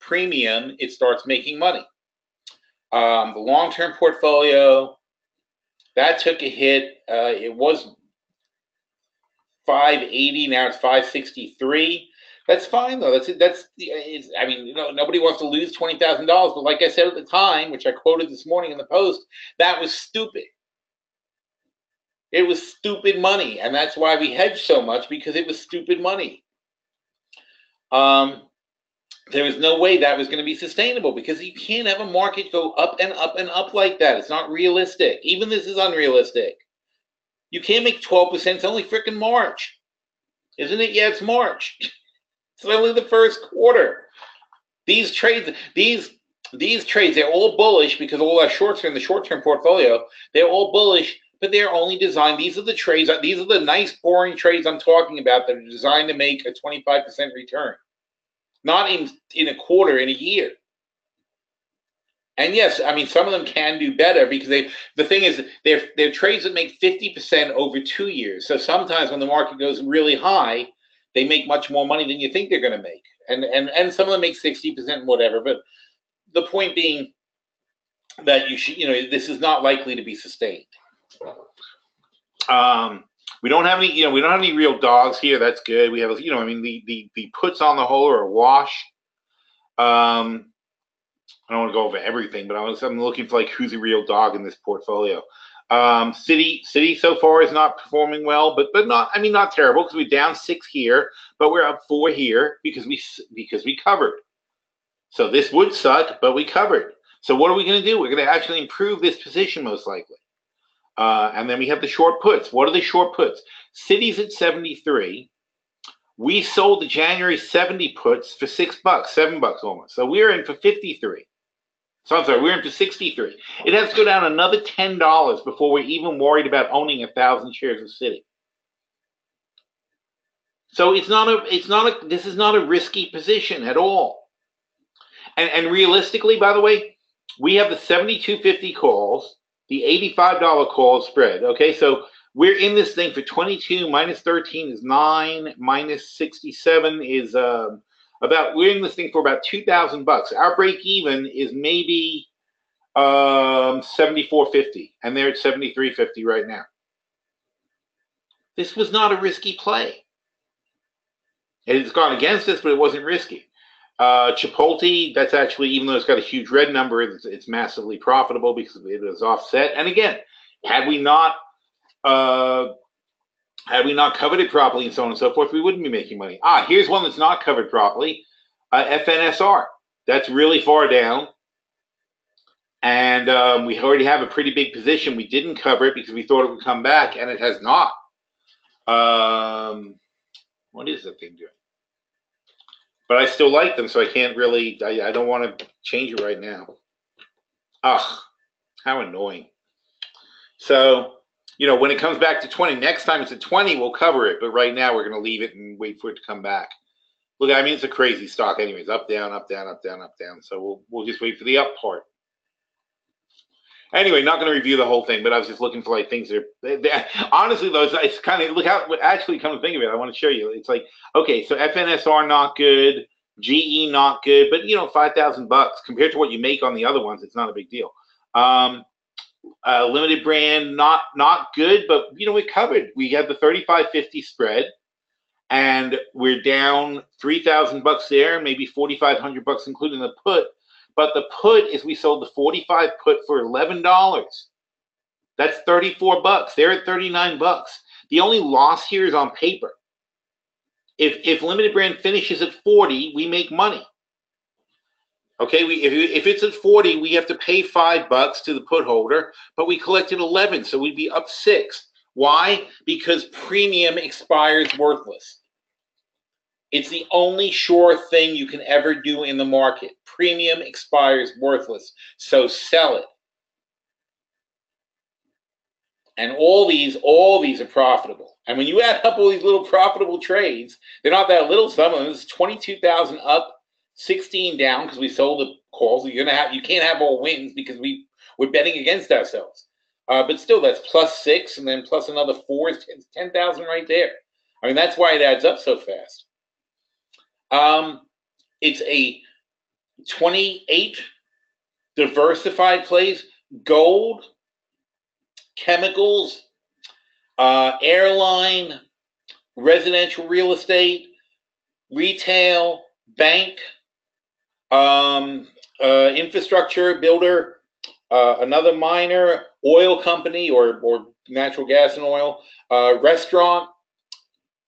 premium, it starts making money. The long-term portfolio, that took a hit. It was 580, now it's 563. That's fine though. I mean, nobody wants to lose $20,000, but like I said at the time, which I quoted this morning in the Post, that was stupid. It was stupid money, and that's why we hedged so much, because it was stupid money. There was no way that was going to be sustainable, because you can't have a market go up and up and up like that. It's not realistic. Even this is unrealistic. You can't make 12%. It's only freaking March. Isn't it? Yeah, it's March. It's only the first quarter. These trades, they're all bullish, because all our shorts are in the short-term portfolio. They're all bullish, but they're only designed. These are the trades. These are the nice, boring trades I'm talking about that are designed to make a 25% return. Not in a quarter, in a year. And yes, I mean, some of them can do better, because the thing is, they're trades that make 50% over 2 years. So sometimes when the market goes really high, they make much more money than you think they're going to make. And some of them make 60% and whatever. But the point being that this is not likely to be sustained. We don't have any real dogs here. That's good. We have, I mean, the puts on the whole are a wash. I don't want to go over everything, but I'm looking for who's a real dog in this portfolio. City so far is not performing well, but not terrible, because we're down 6 here, but we're up 4 here because we covered. So this would suck, but we covered. So what are we going to do? We're going to actually improve this position most likely. And then we have the short puts. What are the short puts? City's at 73. We sold the January 70 puts for $6, $7 almost. So we're in for 53. So I'm sorry, we're in for 63. It has to go down another $10 before we're even worried about owning 1,000 shares of City. So this is not a risky position at all. And realistically, by the way, we have the 72.50 calls, the $85 call spread. Okay, so we're in this thing for 22 minus 13 is 9, minus 67 is we're in this thing for about $2,000. Our break even is maybe 74.50, and they're at 73.50 right now. This was not a risky play. It's gone against us, but it wasn't risky. Chipotle, that's actually, even though it's got a huge red number, it's massively profitable because it is offset. And again, had we not covered it properly and so on and so forth, we wouldn't be making money. Here's one that's not covered properly. FNSR. That's really far down. And we already have a pretty big position. We didn't cover it because we thought it would come back, and it has not. What is that thing doing? But I still like them, so I can't really, I don't want to change it right now. Ugh, how annoying. So, when it comes back to 20, next time it's at 20, we'll cover it. But right now we're going to leave it and wait for it to come back. Look, I mean, it's a crazy stock anyways. Up, down, up, down, up, down, up, down. So we'll just wait for the up part. Anyway, not going to review the whole thing, but I was just looking for things that are, honestly though, it's kind of, look how, actually come to think of it, I want to show you. It's okay, so FNSR not good, GE not good, but $5,000 compared to what you make on the other ones, it's not a big deal. Limited brand, not good, but we covered. We had the 35.50 spread, and we're down $3,000 there, maybe $4,500 including the put. But the put is we sold the 45 put for $11. That's $34. They're at $39. The only loss here is on paper. If limited brand finishes at 40, we make money. Okay, if it's at 40, we have to pay $5 to the put holder, but we collected 11, so we'd be up 6. Why? Because premium expires worthless. It's the only sure thing you can ever do in the market. Premium expires worthless, so sell it. And all these are profitable. And when you add up all these little profitable trades, they're not that little. Some of them is 22,000 up, 16 down because we sold the calls. You can't have all wins because we're betting against ourselves. But still, that's plus 6, and then plus another 4 is 10,000 right there. I mean, that's why it adds up so fast. It's a 28 diversified plays: gold, chemicals, airline, residential real estate, retail, bank, infrastructure builder, another miner, oil company or natural gas and oil, restaurant,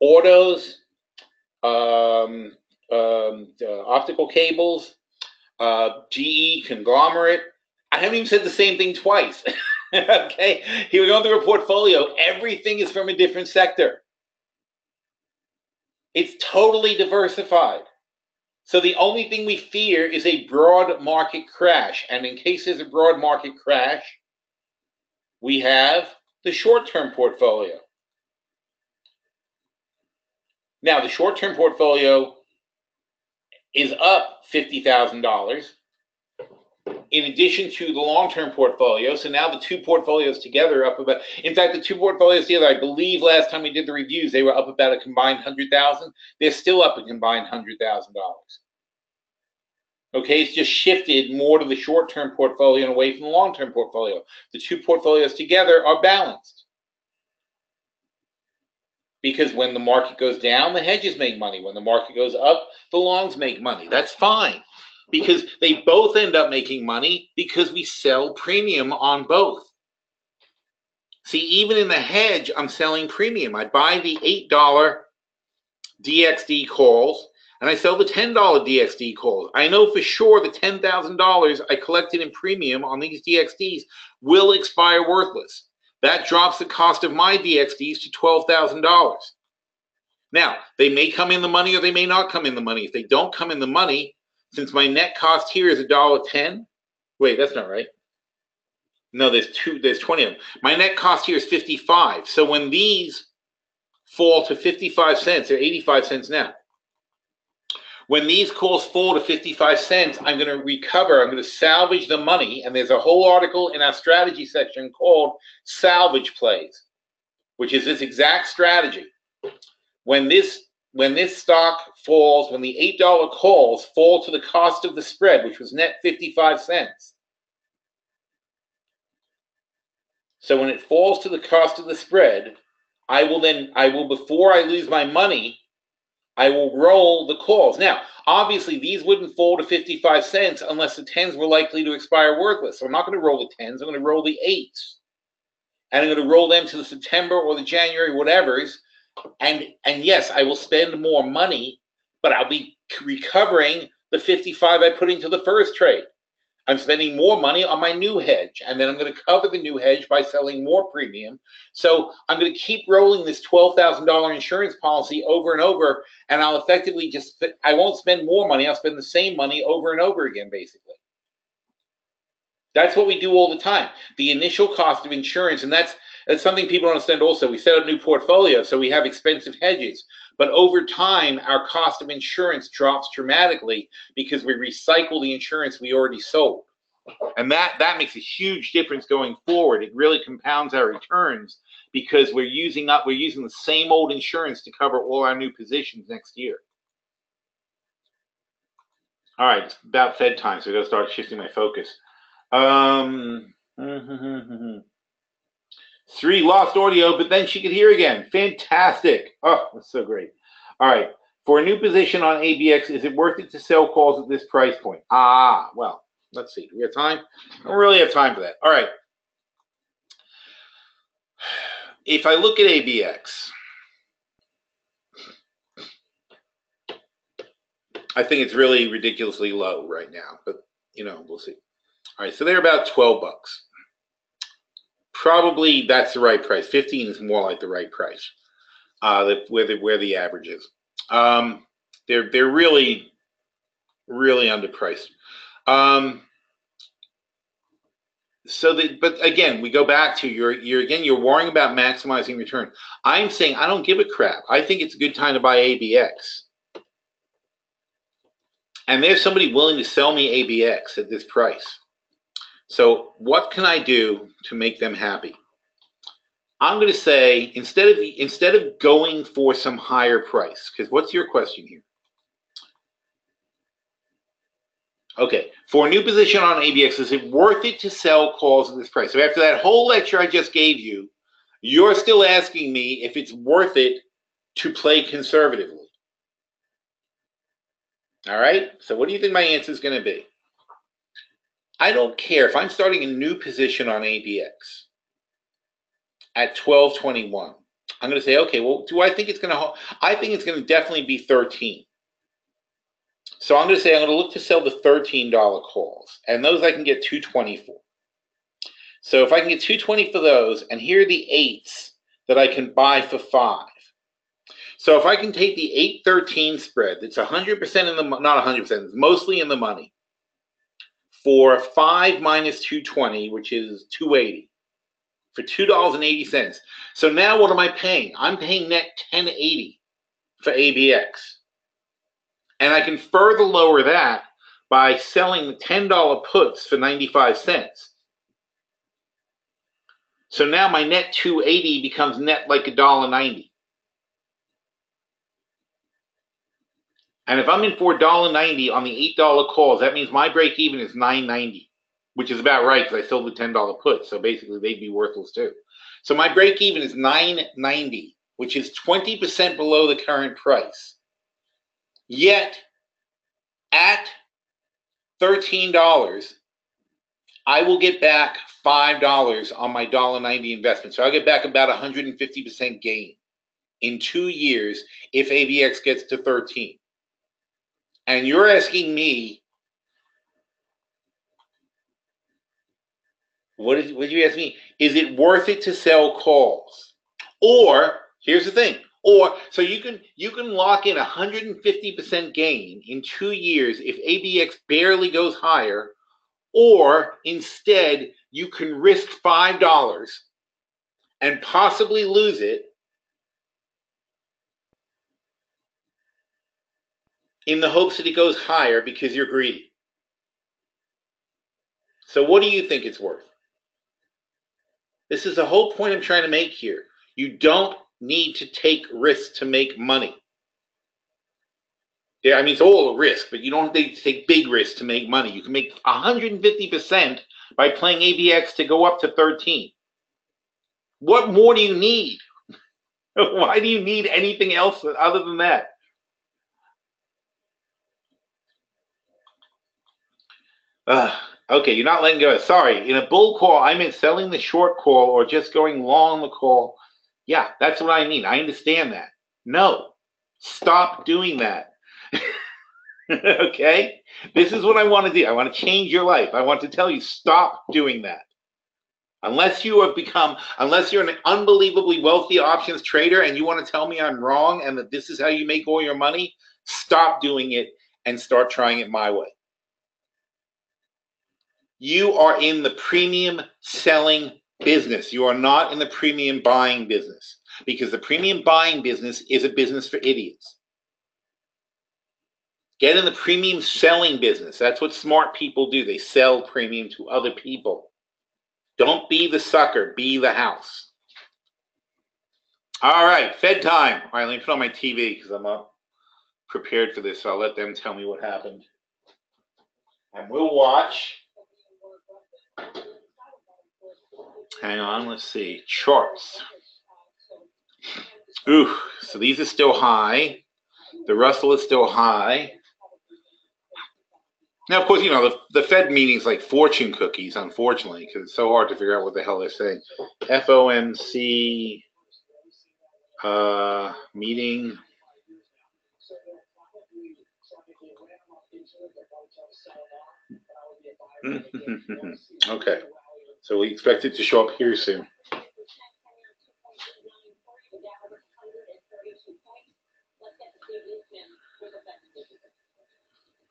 autos, optical cables, GE conglomerate. I haven't even said the same thing twice. Okay, here we go through a portfolio. Everything is from a different sector. It's totally diversified. So the only thing we fear is a broad market crash. And in case there's a broad market crash, we have the short-term portfolio. Now, the short-term portfolio is up $50,000 in addition to the long-term portfolio. So now the two portfolios together are up about, in fact, the two portfolios together, I believe last time we did the reviews, they were up about a combined $100,000. They're still up a combined $100,000. Okay, it's just shifted more to the short-term portfolio and away from the long-term portfolio. The two portfolios together are balanced. Because when the market goes down, the hedges make money. When the market goes up, the longs make money. That's fine. Because they both end up making money because we sell premium on both. See, even in the hedge, I'm selling premium. I buy the $8 DXD calls, and I sell the $10 DXD calls. I know for sure the $10,000 I collected in premium on these DXDs will expire worthless. That drops the cost of my DXDs to $12,000. Now, they may come in the money or they may not come in the money. If they don't come in the money, since my net cost here is $1.10, wait, that's not right. No, there's 20 of them. My net cost here is 55. So when these fall to 55 cents, they're 85 cents now. When these calls fall to 55 cents, I'm going to recover. I'm going to salvage the money. And there's a whole article in our strategy section called Salvage Plays, which is this exact strategy. When this stock falls, when the $8 calls fall to the cost of the spread, which was net 55 cents. So when it falls to the cost of the spread, I will, before I lose my money, I will roll the calls. Now, obviously, these wouldn't fall to 55 cents unless the 10s were likely to expire worthless. So I'm not going to roll the 10s. I'm going to roll the 8s. And I'm going to roll them to the September or the January whatevers. And yes, I will spend more money, but I'll be recovering the 55 I put into the first trade. I'm spending more money on my new hedge, and then I'm going to cover the new hedge by selling more premium. So I'm going to keep rolling this $12,000 insurance policy over and over, and I'll effectively I won't spend more money. I'll spend the same money over and over again, basically. That's what we do all the time. The initial cost of insurance, and that's something people don't understand also. We set up new portfolios, so we have expensive hedges. But over time, our cost of insurance drops dramatically because we recycle the insurance we already sold. And that makes a huge difference going forward. It really compounds our returns because we're using the same old insurance to cover all our new positions next year. All right, it's about Fed time, so I got to start shifting my focus. 3 lost audio, but then she could hear again. Fantastic. Oh, that's so great. All right. For a new position on ABX, is it worth it to sell calls at this price point? Well, let's see. Do we have time? I don't really have time for that. All right. If I look at ABX, I think it's really ridiculously low right now, but, we'll see. All right. So they're about 12 bucks. Probably that's the right price. 15 is more like the right price. Where the average is. They're really, really underpriced. But again, we go back to you're worrying about maximizing return. I'm saying I don't give a crap. I think it's a good time to buy ABX. And there's somebody willing to sell me ABX at this price. So what can I do to make them happy? I'm going to say instead of going for some higher price, because what's your question here? Okay, for a new position on ABX, is it worth it to sell calls at this price? So after that whole lecture I just gave you, you're still asking me if it's worth it to play conservatively. All right, so what do you think my answer is going to be? I don't care if I'm starting a new position on ABX at 12.21. I'm going to say, okay, well, do I think it's going to? I think it's going to definitely be 13. So I'm going to say I'm going to look to sell the $13 calls, and those I can get 220 for. So if I can get 220 for those, and here are the 8s that I can buy for 5. So if I can take the 8-13 spread, that's 100% in the, not 100%, it's mostly in the money, for 5 minus 220, which is 280, for $2.80. So now what am I paying? I'm paying net 1080 for ABX. And I can further lower that by selling $10 puts for 95 cents. So now my net 280 becomes net like $1.90. And if I'm in for $1.90 on the $8 calls, that means my break even is $9.90, which is about right because I sold the $10 puts. So basically they'd be worthless too. So my break even is $9.90, which is 20% below the current price. Yet at $13, I will get back $5 on my $1.90 investment. So I'll get back about 150% gain in 2 years if ABX gets to 13. And you're asking me, what did you ask me? Is it worth it to sell calls? Or here's the thing. Or so you can lock in 150% gain in 2 years if ABX barely goes higher, or instead you can risk $5 and possibly lose it in the hopes that it goes higher because you're greedy. So what do you think it's worth? This is the whole point I'm trying to make here. You don't need to take risks to make money. Yeah, I mean, it's all a risk, but you don't need to take big risks to make money. You can make 150% by playing ABX to go up to 13. What more do you need? Why do you need anything else other than that? Okay, you're not letting go. Sorry, in a bull call, I meant selling the short call or just going long the call. Yeah, that's what I mean. I understand that. No, stop doing that. Okay? This is what I want to do. I want to change your life. I want to tell you, stop doing that. Unless you're an unbelievably wealthy options trader and you want to tell me I'm wrong and that this is how you make all your money, stop doing it and start trying it my way. You are in the premium selling business. You are not in the premium buying business, because the premium buying business is a business for idiots. Get in the premium selling business. That's what smart people do. They sell premium to other people. Don't be the sucker. Be the house. All right, Fed time. All right, let me put on my TV because I'm not prepared for this, so I'll let them tell me what happened. And we'll watch. Hang on, let's see. Charts. Ooh, so these are still high. The Russell is still high. Now, of course, you know, the Fed meeting's like fortune cookies, unfortunately, because it's so hard to figure out what the hell they're saying. FOMC meeting. Okay, so we expect it to show up here soon.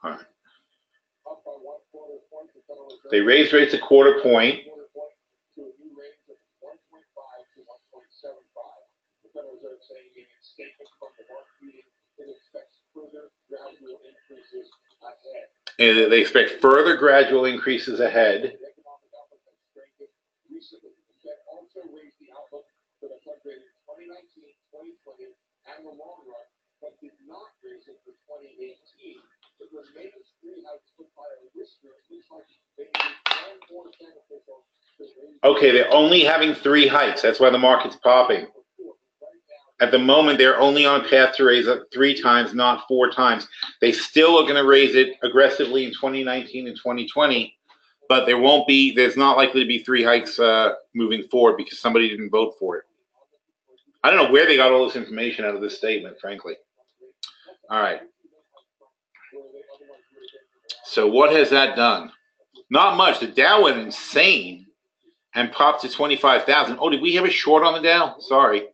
All right. They raised rates a quarter point. And they expect further gradual increases ahead. Okay, they're only having 3 hikes. That's why the market's popping. At the moment, they're only on path to raise it 3 times, not 4 times. They still are going to raise it aggressively in 2019 and 2020, but there's not likely to be 3 hikes moving forward because somebody didn't vote for it. I don't know where they got all this information out of this statement, frankly. All right. So what has that done? Not much. The Dow went insane and popped to 25,000. Oh, did we have a short on the Dow? Sorry.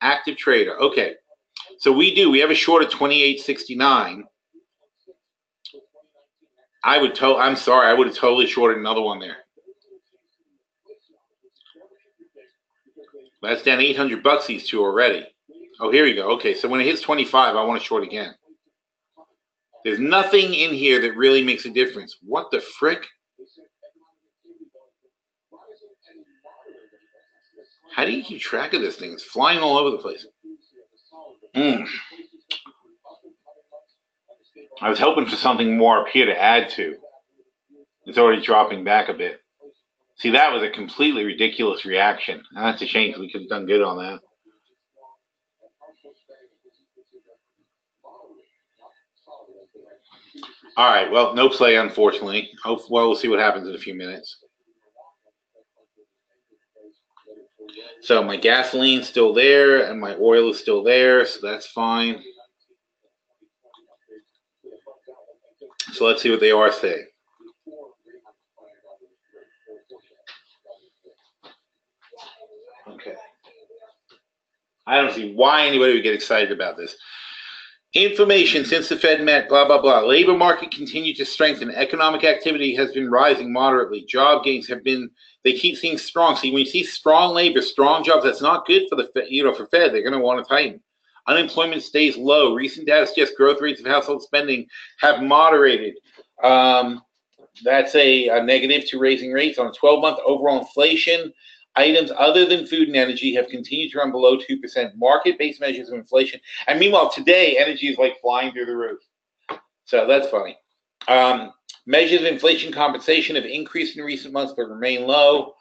Active trader. Okay. So we do. We have a short of 28.69. I'm sorry. I would have totally shorted another one there. That's down 800 bucks, these two already. Oh, here we go. Okay. So when it hits 25, I want to short again. There's nothing in here that really makes a difference. What the frick? How do you keep track of this thing? It's flying all over the place. I was hoping for something more up here to add to. It's already dropping back a bit. See, that was a completely ridiculous reaction. That's a shame because we could have done good on that. All right, well, no play, unfortunately. Well, we'll see what happens in a few minutes. So my gasoline's still there, and my oil is still there, so that's fine. So let's see what they are saying. Okay. I don't see why anybody would get excited about this. Information since the Fed met, blah, blah, blah. Labor market continued to strengthen. Economic activity has been rising moderately. Job gains they keep seeing strong. See, when you see strong labor, strong jobs, that's not good for for Fed. They're going to want to tighten. Unemployment stays low. Recent data suggests growth rates of household spending have moderated. That's a negative to raising rates. On a 12-month overall inflation, items other than food and energy have continued to run below 2%. Market-based measures of inflation. And meanwhile, today, energy is like flying through the roof. So that's funny. Measures of inflation compensation have increased in recent months but remain low.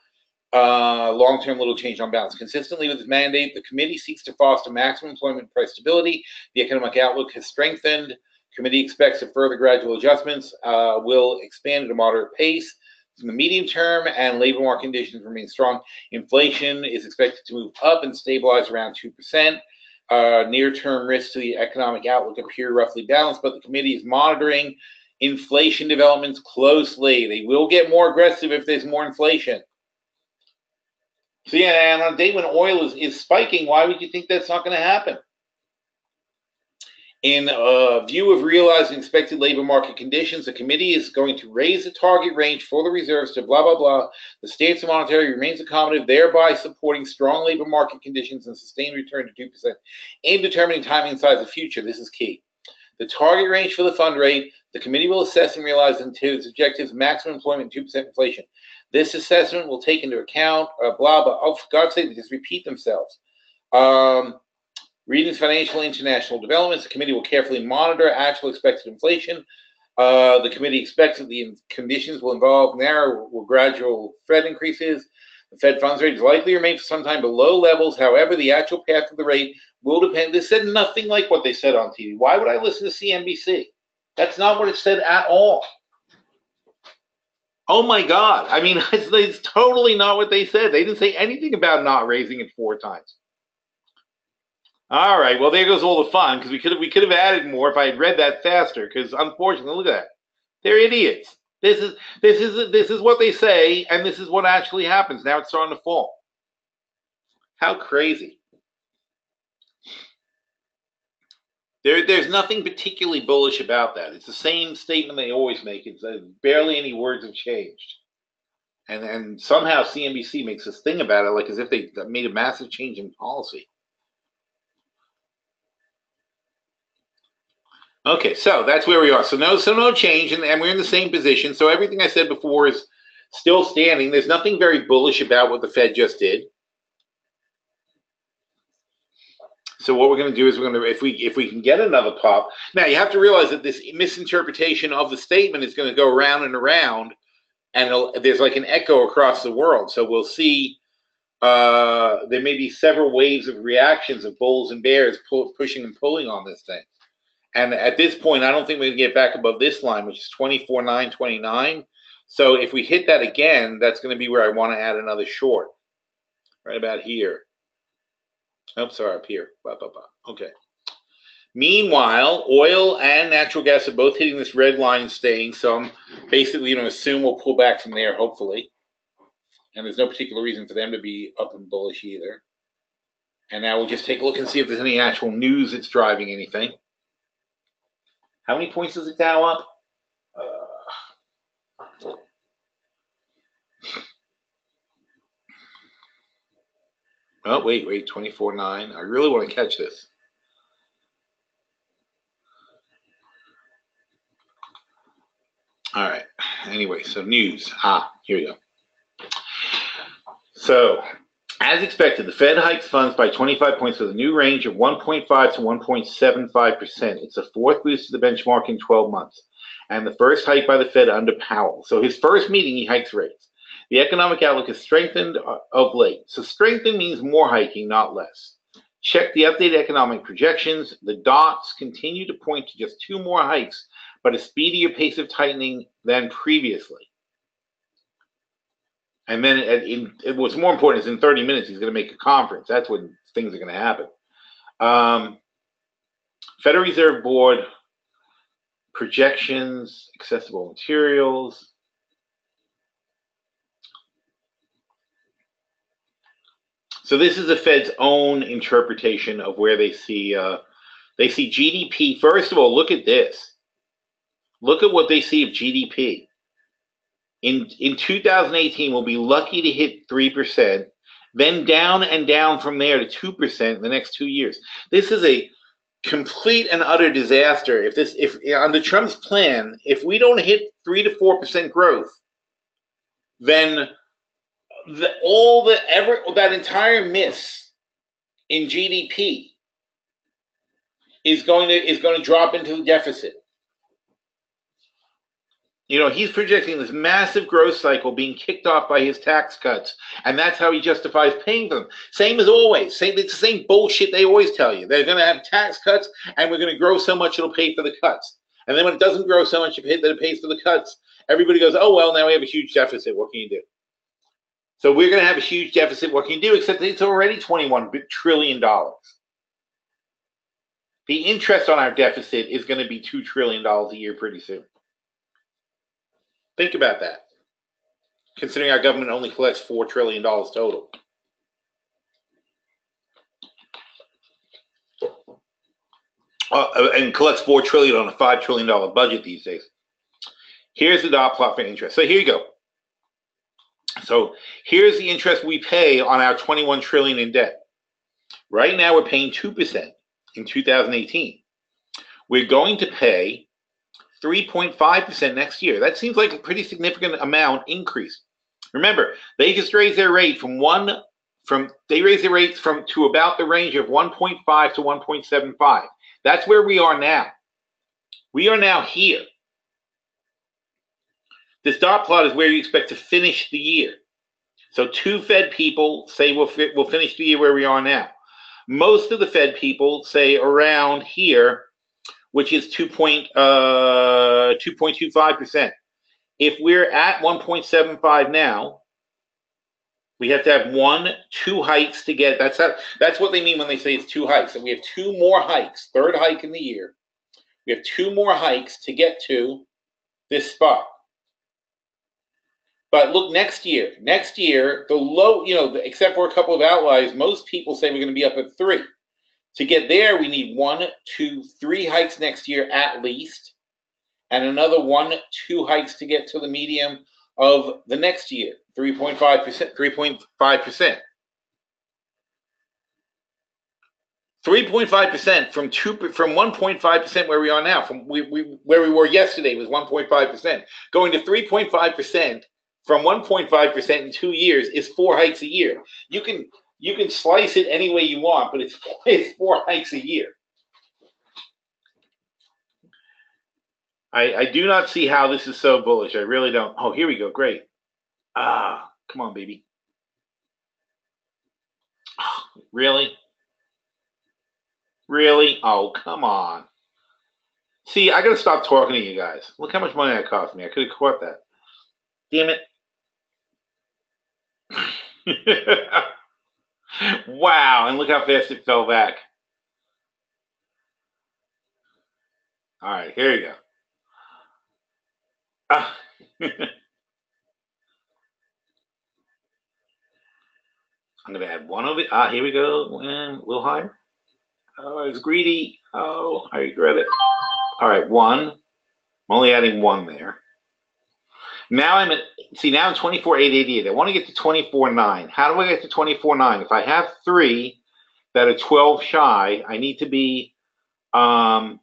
Long-term little change on balance. Consistently with its mandate, the committee seeks to foster maximum employment price stability. The economic outlook has strengthened. The committee expects that further gradual adjustments will expand at a moderate pace. In the medium term, and labor market conditions remain strong. Inflation is expected to move up and stabilize around 2%. Near-term risks to the economic outlook appear roughly balanced, but the committee is monitoring inflation developments closely. They will get more aggressive if there's more inflation. So yeah, and on a day when oil is spiking, why would you think that's not going to happen? In view of realizing expected labor market conditions, the committee is going to raise the target range for the reserves to blah, blah, blah. The stance of monetary remains accommodative, thereby supporting strong labor market conditions and sustained return to 2%. In determining timing and size of the future, this is key. The target range for the fund rate, the committee will assess and realize into its objectives maximum employment and 2% inflation. This assessment will take into account blah, blah. Oh, for God's sake, they just repeat themselves. Readings financial international developments. The committee will carefully monitor actual expected inflation. The committee expects that the conditions will involve narrow or gradual Fed increases. The Fed funds rate is likely to remain for some time below levels. However, the actual path of the rate will depend. This said nothing like what they said on TV. Why would I listen to CNBC? That's not what it said at all. Oh my God. I mean, it's totally not what they said. They didn't say anything about not raising it 4 times. All right, well, there goes all the fun, because we could have added more if I had read that faster, because unfortunately, look at that. They're idiots. This is what they say, and this is what actually happens. Now it's starting to fall. How crazy. There's nothing particularly bullish about that. It's the same statement they always make. It's barely any words have changed. And somehow CNBC makes this thing about it, like as if they made a massive change in policy. Okay, so that's where we are. So no change, and we're in the same position. So everything I said before is still standing. There's nothing very bullish about what the Fed just did. So what we're going to do is we're going to, if we can get another pop. Now you have to realize that this misinterpretation of the statement is going to go around and around and there's like an echo across the world. So we'll see. There may be several waves of reactions of bulls and bears pushing and pulling on this thing. And at this point, I don't think we can get back above this line, which is 24,929. So if we hit that again, that's going to be where I want to add another short, right about here. Oh, sorry, up here. Blah, blah, blah. Okay. Meanwhile, oil and natural gas are both hitting this red line and staying. So I'm basically going to assume we'll pull back from there, hopefully. And there's no particular reason for them to be up and bullish either. And now we'll just take a look and see if there's any actual news that's driving anything. How many points does it Dow up? Oh, wait, 24.9. I really want to catch this. All right. Anyway, so news. Here we go. So, as expected, the Fed hikes funds by 25 points with a new range of 1.5 to 1.75%. It's the fourth boost to the benchmark in 12 months, and the first hike by the Fed under Powell. So his first meeting, he hikes rates. The economic outlook has strengthened of late. So strengthen means more hiking, not less. Check the updated economic projections. The dots continue to point to just 2 more hikes, but a speedier pace of tightening than previously. And then what's more important is in 30 minutes, he's going to make a conference. That's when things are going to happen. Federal Reserve Board projections, accessible materials. So this is the Fed's own interpretation of where they see GDP. First of all, look at this. Look at what they see of GDP. In 2018, we'll be lucky to hit 3%, then down and down from there to 2% in the next 2 years. This is a complete and utter disaster. If under Trump's plan, if we don't hit 3 to 4% growth, then that entire miss in GDP is going to drop into the deficit. You know, he's projecting this massive growth cycle being kicked off by his tax cuts, and that's how he justifies paying them. Same as always. It's the same bullshit they always tell you. They're going to have tax cuts, and we're going to grow so much it'll pay for the cuts. And then when it doesn't grow so much that it pays for the cuts, everybody goes, oh, well, now we have a huge deficit. What can you do? So we're going to have a huge deficit. What can you do? Except it's already $21 trillion. The interest on our deficit is going to be $2 trillion a year pretty soon. Think about that, considering our government only collects $4 trillion total. And collects $4 trillion on a $5 trillion budget these days. Here's the dot plot for interest. So here you go. So here's the interest we pay on our $21 trillion in debt. Right now we're paying 2% in 2018. We're going to pay 3.5% next year. That seems like a pretty significant amount increase. Remember, they just raised their rate to about the range of 1.5 to 1.75. That's where we are now. We are now here. This dot plot is where you expect to finish the year. So 2 Fed people say we'll finish the year where we are now. Most of the Fed people say around here, which is 2.25%. If we're at 1.75 now, we have to have 2 hikes to get. That's what they mean when they say it's 2 hikes. And we have 2 more hikes, 3rd hike in the year. We have 2 more hikes to get to this spot. But look, next year, the low, except for a couple of outliers, most people say we're going to be up at 3. To get there, we need 1, 2, 3 hikes next year at least, and another 1, 2 hikes to get to the medium of the next year, 3.5%. 3.5%. 3.5% from 1.5% where we are now, from where we were yesterday was 1.5%. Going to 3.5% from 1.5% in 2 years is 4 hikes a year. You can slice it any way you want, but it's 4 hikes a year. I do not see how this is so bullish. I really don't. Oh, here we go. Great. Come on, baby. Really? Really? Oh, come on. See, I gotta stop talking to you guys. Look how much money that cost me. I could have caught that. Damn it. Wow, and look how fast it fell back. All right, here you go. I'm gonna add one of it. Here we go. And a little higher. Oh, it's greedy. Oh, I regret it. All right, one. I'm only adding one there. Now I'm at, see, now I'm 24,888. I want to get to 24,9. How do I get to 24,9? If I have three that are 12 shy, I need to be at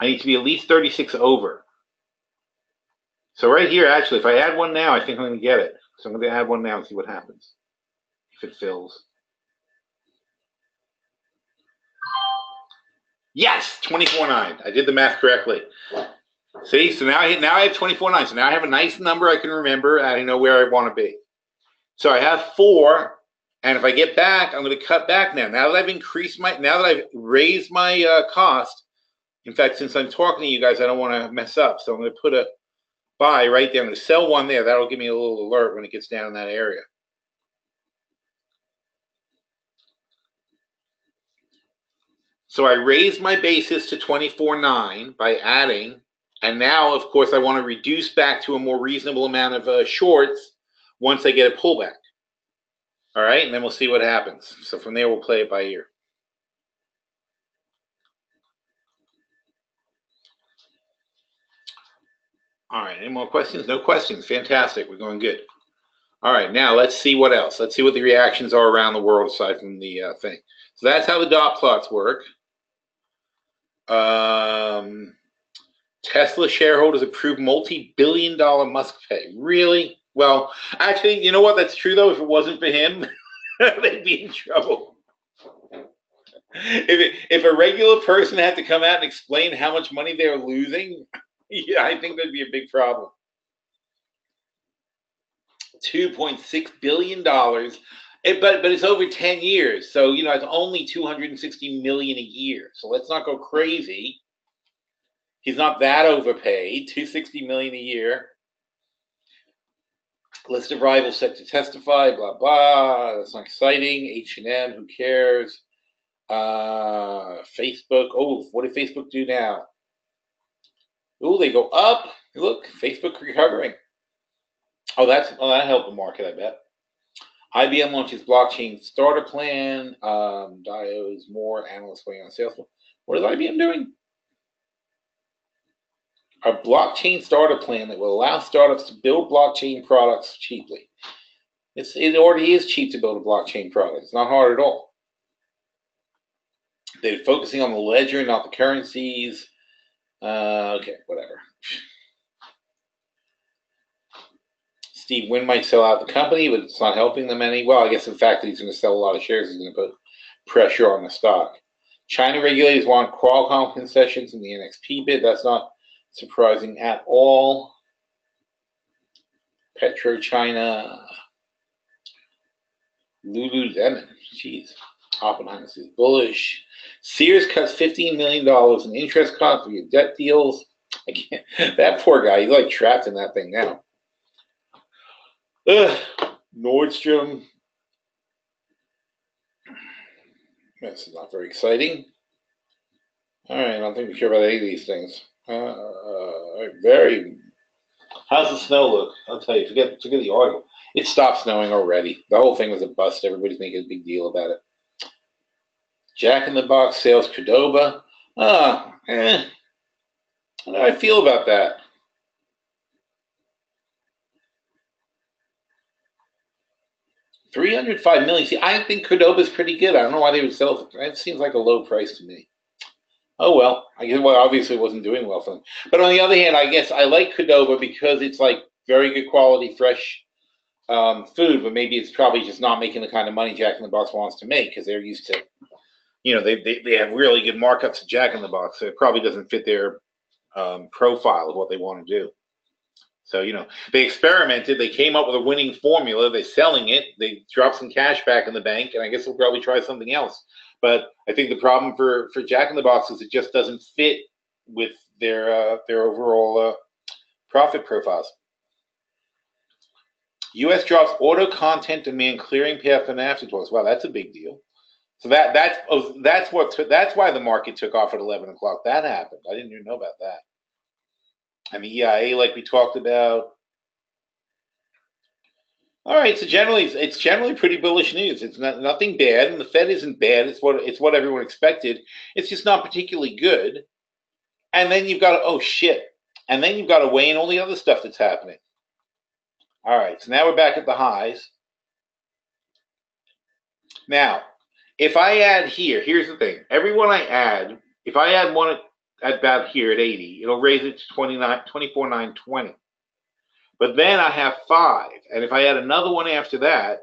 least 36 over. So right here, actually, if I add one now, I think I'm going to get it. So I'm going to add one now and see what happens. If it fills. Yes, 24,9. I did the math correctly. See, so now I have 24,9. So now I have a nice number I can remember, and I know where I want to be. So I have 4, and if I get back, I'm going to cut back now. Now that I've raised my cost. In fact, since I'm talking to you guys, I don't want to mess up. So I'm going to put a buy right there. I'm going to sell one there. That'll give me a little alert when it gets down in that area. So I raised my basis to 24,9 by adding. And now, of course, I want to reduce back to a more reasonable amount of shorts once I get a pullback. All right, and then we'll see what happens. So from there, we'll play it by ear. All right, any more questions? No questions. Fantastic. We're going good. All right, now let's see what else. Let's see what the reactions are around the world aside from the thing. So that's how the dot plots work. Tesla shareholders approve multi-billion-dollar Musk pay. Really? Well, actually, you know what? That's true, though. If it wasn't for him, they'd be in trouble. If a regular person had to come out and explain how much money they're losing, yeah, I think that'd be a big problem. $2.6 billion. But it's over 10 years. So, it's only $260 million a year. So let's not go crazy. He's not that overpaid. $260 million a year. List of rivals set to testify. Blah blah. That's not exciting. H&M. Who cares? Facebook. Oh, what did Facebook do now? Oh, they go up. Look, Facebook recovering. Oh, that helped the market, I bet. IBM launches blockchain starter plan. Dio's more analysts weighing on sales. What is IBM doing? A blockchain starter plan that will allow startups to build blockchain products cheaply. It already is cheap to build a blockchain product. It's not hard at all. They're focusing on the ledger, not the currencies. Okay, whatever. Steve Wynn might sell out the company, but it's not helping them any. Well, I guess the fact that he's going to sell a lot of shares is going to put pressure on the stock. China regulators want Qualcomm concessions in the NXP bid. That's not surprising at all. PetroChina. Lululemon. Jeez. Oppenheimer is bullish. Sears cuts $15 million in interest costs via debt deals. I can't. That poor guy, he's like trapped in that thing now. Nordstrom. This is not very exciting. All right, I don't think we care about any of these things. Very. How's the snow look? I'll tell you. Forget the oil. It stopped snowing already. The whole thing was a bust. Everybody's making a big deal about it. Jack in the Box sales Cordoba. How do I feel about that? $305 million. See, I think Cordoba's pretty good. I don't know why they would sell it. It seems like a low price to me. Oh, well. I guess, obviously it wasn't doing well for them. But on the other hand, I guess I like Cordoba because it's like very good quality, fresh food, but maybe it's probably just not making the kind of money Jack in the Box wants to make because they're used to, they have really good markups at Jack in the Box. So it probably doesn't fit their profile of what they want to do. So, they experimented. They came up with a winning formula. They're selling it. They dropped some cash back in the bank, and I guess they'll probably try something else. But I think the problem for Jack in the Box is it just doesn't fit with their overall profit profiles. U.S. drops auto content demand clearing path and afterthoughts. Wow, that's a big deal. So that's why the market took off at 11 o'clock. That happened. I didn't even know about that. And the EIA, like we talked about. All right, so it's generally pretty bullish news. It's nothing bad, and the Fed isn't bad. It's what everyone expected. It's just not particularly good. And then you've got and then you've got to weigh in all the other stuff that's happening. All right, so now we're back at the highs. Now, if I add here's the thing. Every one I add, if I add one at about here at 80, it'll raise it to 24,920. But then I have 5, and if I add another one after that,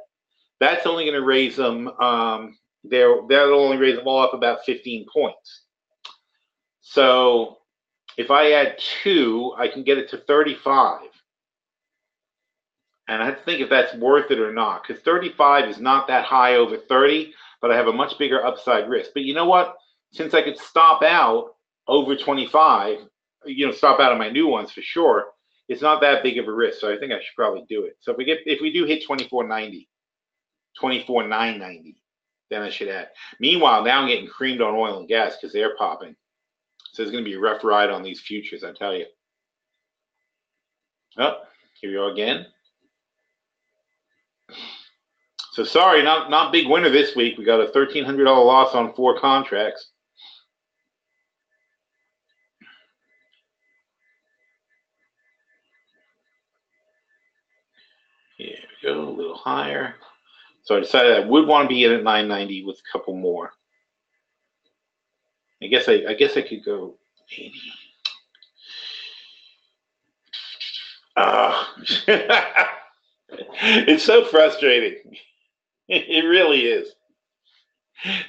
that's only going to raise them. That'll only raise them all up about 15 points. So if I add 2, I can get it to 35. And I have to think if that's worth it or not, because 35 is not that high over 30, but I have a much bigger upside risk. But you know what? Since I could stop out over 25, stop out of my new ones for sure, it's not that big of a risk. So I think I should probably do it. So if we do hit 24,990, then I should add. Meanwhile, now I'm getting creamed on oil and gas because they're popping. So it's going to be a rough ride on these futures, I tell you. Oh, here we go again. So sorry, not big winner this week. We got a $1,300 loss on 4 contracts. Here we go, a little higher. So I decided I would want to be in at 990 with a couple more. I guess I could go 80. It's so frustrating. It really is.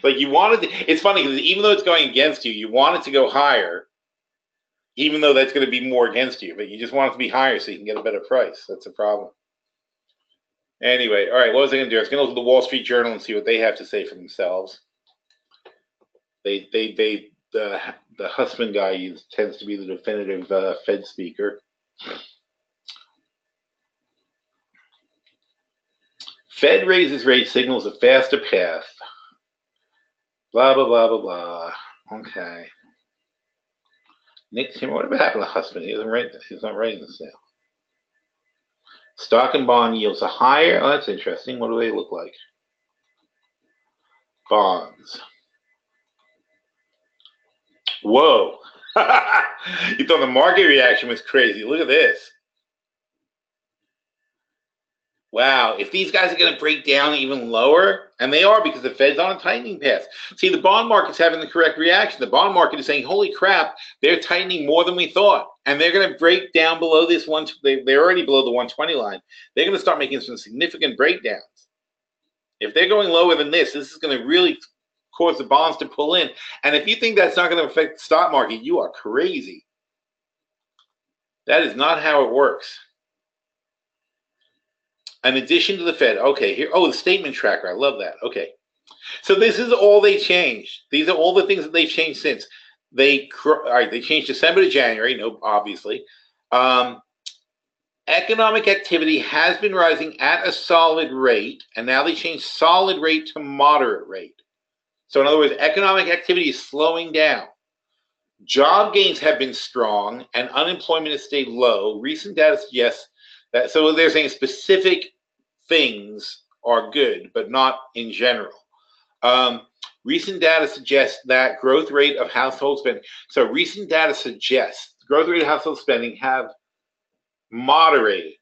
Like it's funny because even though it's going against you, you want it to go higher, even though that's going to be more against you, but you just want it to be higher so you can get a better price. That's the problem. Anyway, all right, what was I going to do? I was going to look at the Wall Street Journal and see what they have to say for themselves. The Husband guy tends to be the definitive Fed speaker. Fed raises rates signals a faster path. Blah, blah, blah, blah, blah. Okay. Nick Timmer, whatever happened to Husband? He's not writing this now. Stock and bond yields are higher. Oh, that's interesting. What do they look like? Bonds. Whoa. You thought the market reaction was crazy. Look at this. Wow, if these guys are going to break down even lower, and they are because the Fed's on a tightening path. See, the bond market's having the correct reaction. The bond market is saying, holy crap, they're tightening more than we thought. And they're going to break down below this one. They're already below the 120 line. They're going to start making some significant breakdowns. If they're going lower than this is going to really cause the bonds to pull in. And if you think that's not going to affect the stock market, you are crazy. That is not how it works. In addition to the Fed, okay, here, the statement tracker, I love that. Okay, so this is all they changed. These are all the things that they've changed since. They changed December to January, no, obviously. Economic activity has been rising at a solid rate, and now they changed solid rate to moderate rate. So in other words, economic activity is slowing down. Job gains have been strong, and unemployment has stayed low. Recent data suggests that, so they're saying specific things are good, but not in general. Recent data suggests that growth rate of household spending. So recent data suggests growth rate of household spending have moderated.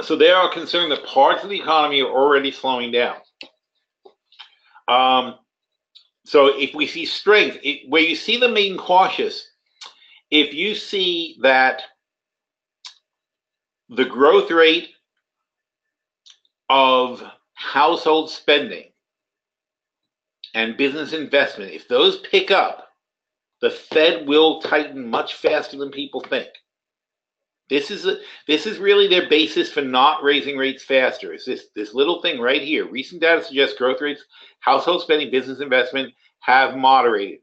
So they are concerned that parts of the economy are already slowing down. So if we see strength, where you see them being cautious, if you see that the growth rate of household spending and business investment, if those pick up, The Fed will tighten much faster than people think. This is really their basis for not raising rates faster. Is this little thing right here. Recent data suggests growth rates, household spending, business investment have moderated.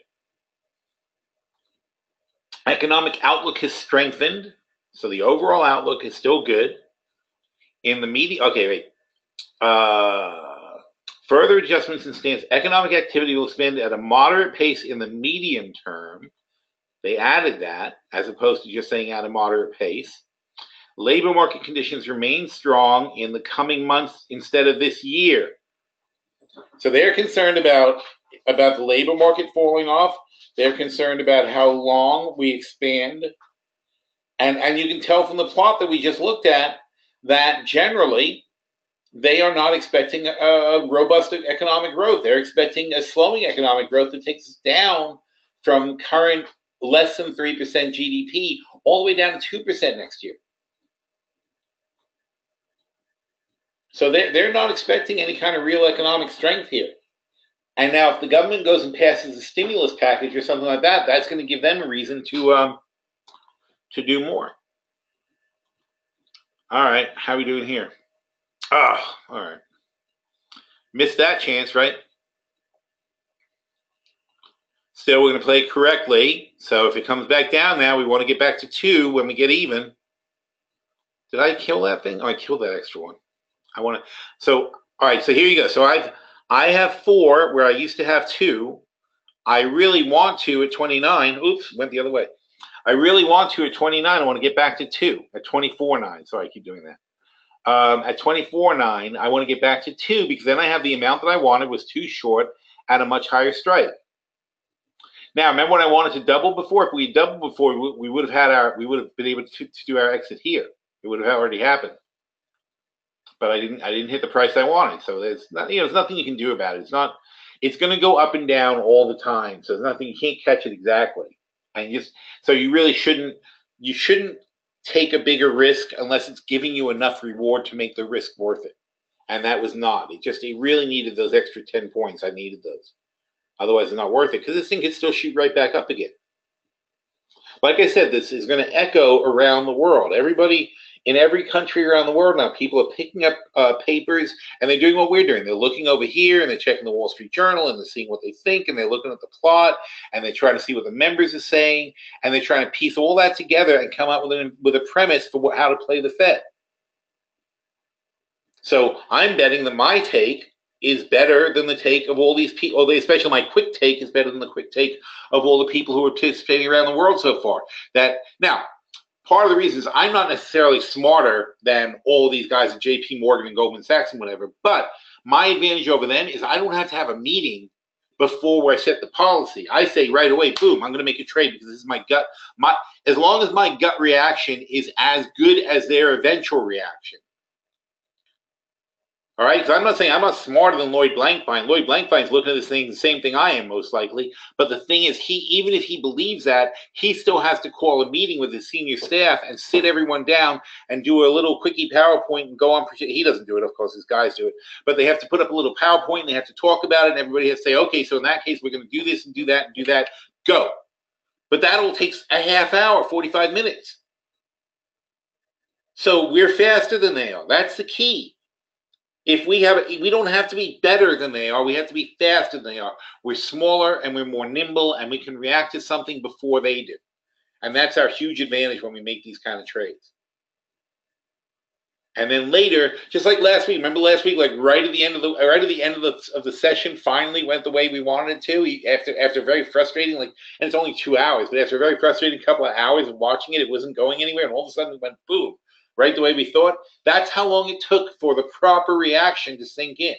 Economic outlook has strengthened, so the overall outlook is still good. In the media, okay, wait. Further adjustments in stance. Economic activity will expand at a moderate pace in the medium term. They added that as opposed to just saying at a moderate pace. Labor market conditions remain strong in the coming months instead of this year. So they're concerned about the labor market falling off. They're concerned about how long we expand. And you can tell from the plot that we just looked at that generally they are not expecting a robust economic growth. They're expecting a slowing economic growth that takes us down from current less than 3% GDP all the way down to 2% next year. So they're not expecting any kind of real economic strength here. And now if the government goes and passes a stimulus package or something like that, that's going to give them a reason to do more. All right, how are we doing here? All right. Missed that chance, right? Still, we're going to play correctly. So if it comes back down now, we want to get back to 2 when we get even. Did I kill that thing? Oh, I killed that extra one. I want to. So, all right. So here you go. So I have 4 where I used to have 2. I really want to at 29. Oops, went the other way. I really want to at 29. I want to get back to 2 at 24.9. Sorry, I keep doing that. At 24.9, I want to get back to 2 because then I have the amount that I wanted was too short at a much higher strike. Now, remember when I wanted to double before? If we had doubled before, we would have been able to do our exit here. It would have already happened. But I didn't hit the price I wanted. So there's nothing you can do about it. It's going to go up and down all the time. So there's nothing, you can't catch it exactly. So you really shouldn't take a bigger risk unless it's giving you enough reward to make the risk worth it. And that was not. It really needed those extra 10 points. I needed those. Otherwise, it's not worth it because this thing could still shoot right back up again. Like I said, this is going to echo around the world. Everybody in every country around the world now, people are picking up papers and they're doing what we're doing. They're looking over here and they're checking the Wall Street Journal and they're seeing what they think and they're looking at the plot and they're trying to see what the members are saying and they're trying to piece all that together and come up with a premise for how to play the Fed. So I'm betting that my take is better than the take of all these people, especially my quick take is better than the quick take of all the people who are participating around the world so far. Now, part of the reason is I'm not necessarily smarter than all these guys at JP Morgan and Goldman Sachs and whatever, but my advantage over them is I don't have to have a meeting before I set the policy. I say right away, boom, I'm going to make a trade because this is my gut. As long as my gut reaction is as good as their eventual reaction. All right, because I'm not saying I'm not smarter than Lloyd Blankfein. Lloyd Blankfein's looking at this thing the same thing I am, most likely. But the thing is, even if he believes that, he still has to call a meeting with his senior staff and sit everyone down and do a little quickie PowerPoint and go on. He doesn't do it, of course, his guys do it. But they have to put up a little PowerPoint and they have to talk about it. And everybody has to say, okay, so in that case, we're going to do this and do that and do that. Go. But that all takes a half hour, 45 minutes. So we're faster than they are. That's the key. We don't have to be better than they are. We have to be faster than they are. We're smaller and we're more nimble and we can react to something before they do. And that's our huge advantage when we make these kind of trades. And then later, just like last week, remember last week, like right at the end of the session, finally went the way we wanted it to. After very frustrating, and it's only 2 hours, but after a very frustrating couple of hours of watching it, it wasn't going anywhere, and all of a sudden it went boom. Right the way we thought. That's how long it took for the proper reaction to sink in.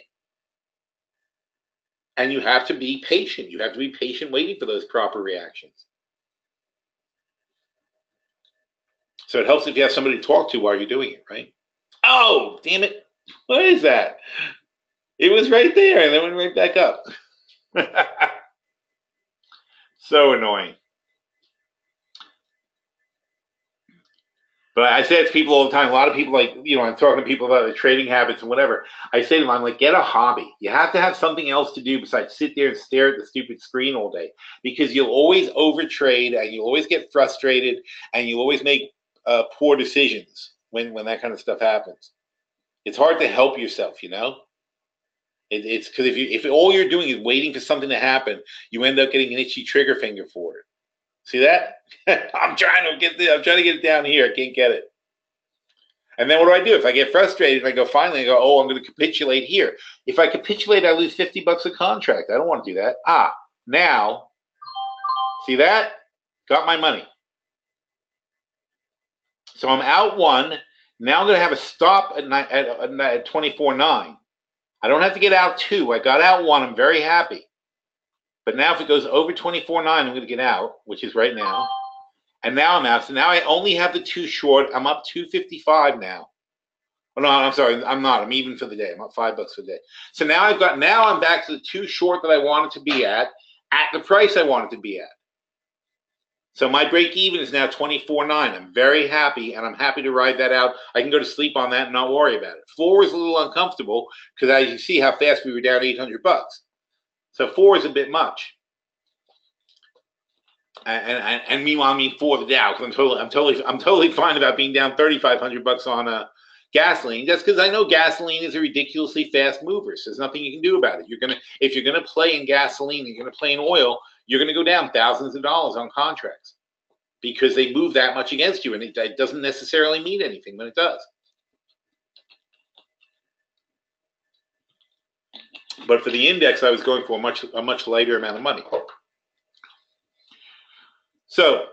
And you have to be patient. You have to be patient waiting for those proper reactions. So it helps if you have somebody to talk to while you're doing it, right? Oh, damn it. What is that? It was right there and then went right back up. So annoying. But I say it to people all the time. A lot of people, like, I'm talking to people about their trading habits and whatever. I say to them, I'm like, get a hobby. You have to have something else to do besides sit there and stare at the stupid screen all day, because you'll always overtrade and you'll always get frustrated and you'll always make poor decisions when that kind of stuff happens. It's hard to help yourself, It's because if all you're doing is waiting for something to happen, you end up getting an itchy trigger finger for it. See that? I'm trying to get it down here. I can't get it. And then what do? If I get frustrated, I go, I'm going to capitulate here. If I capitulate, I lose $50 a contract. I don't want to do that. Now, see that? Got my money. So I'm out one. Now I'm going to have a stop at 24.9. I don't have to get out two. I got out one. I'm very happy. But now if it goes over 24.9, I'm going to get out, which is right now. And now I'm out. So now I only have the two short. I'm up 255 now. Oh, no, I'm sorry. I'm not. I'm even for the day. I'm up $5 for the day. So now I'm back to the two short that I wanted to be at the price I wanted to be at. So my break even is now 24.9. I'm very happy, and I'm happy to ride that out. I can go to sleep on that and not worry about it. 4 is a little uncomfortable because as you see how fast we were down $800. So 4 is a bit much. And meanwhile, I mean for the Dow, because I'm totally fine about being down $3,500 on gasoline. That's because I know gasoline is a ridiculously fast mover. So there's nothing you can do about it. If you're gonna play in gasoline, you're gonna play in oil, you're gonna go down thousands of dollars on contracts because they move that much against you, and it doesn't necessarily mean anything when it does. But for the index, I was going for a much lighter amount of money. So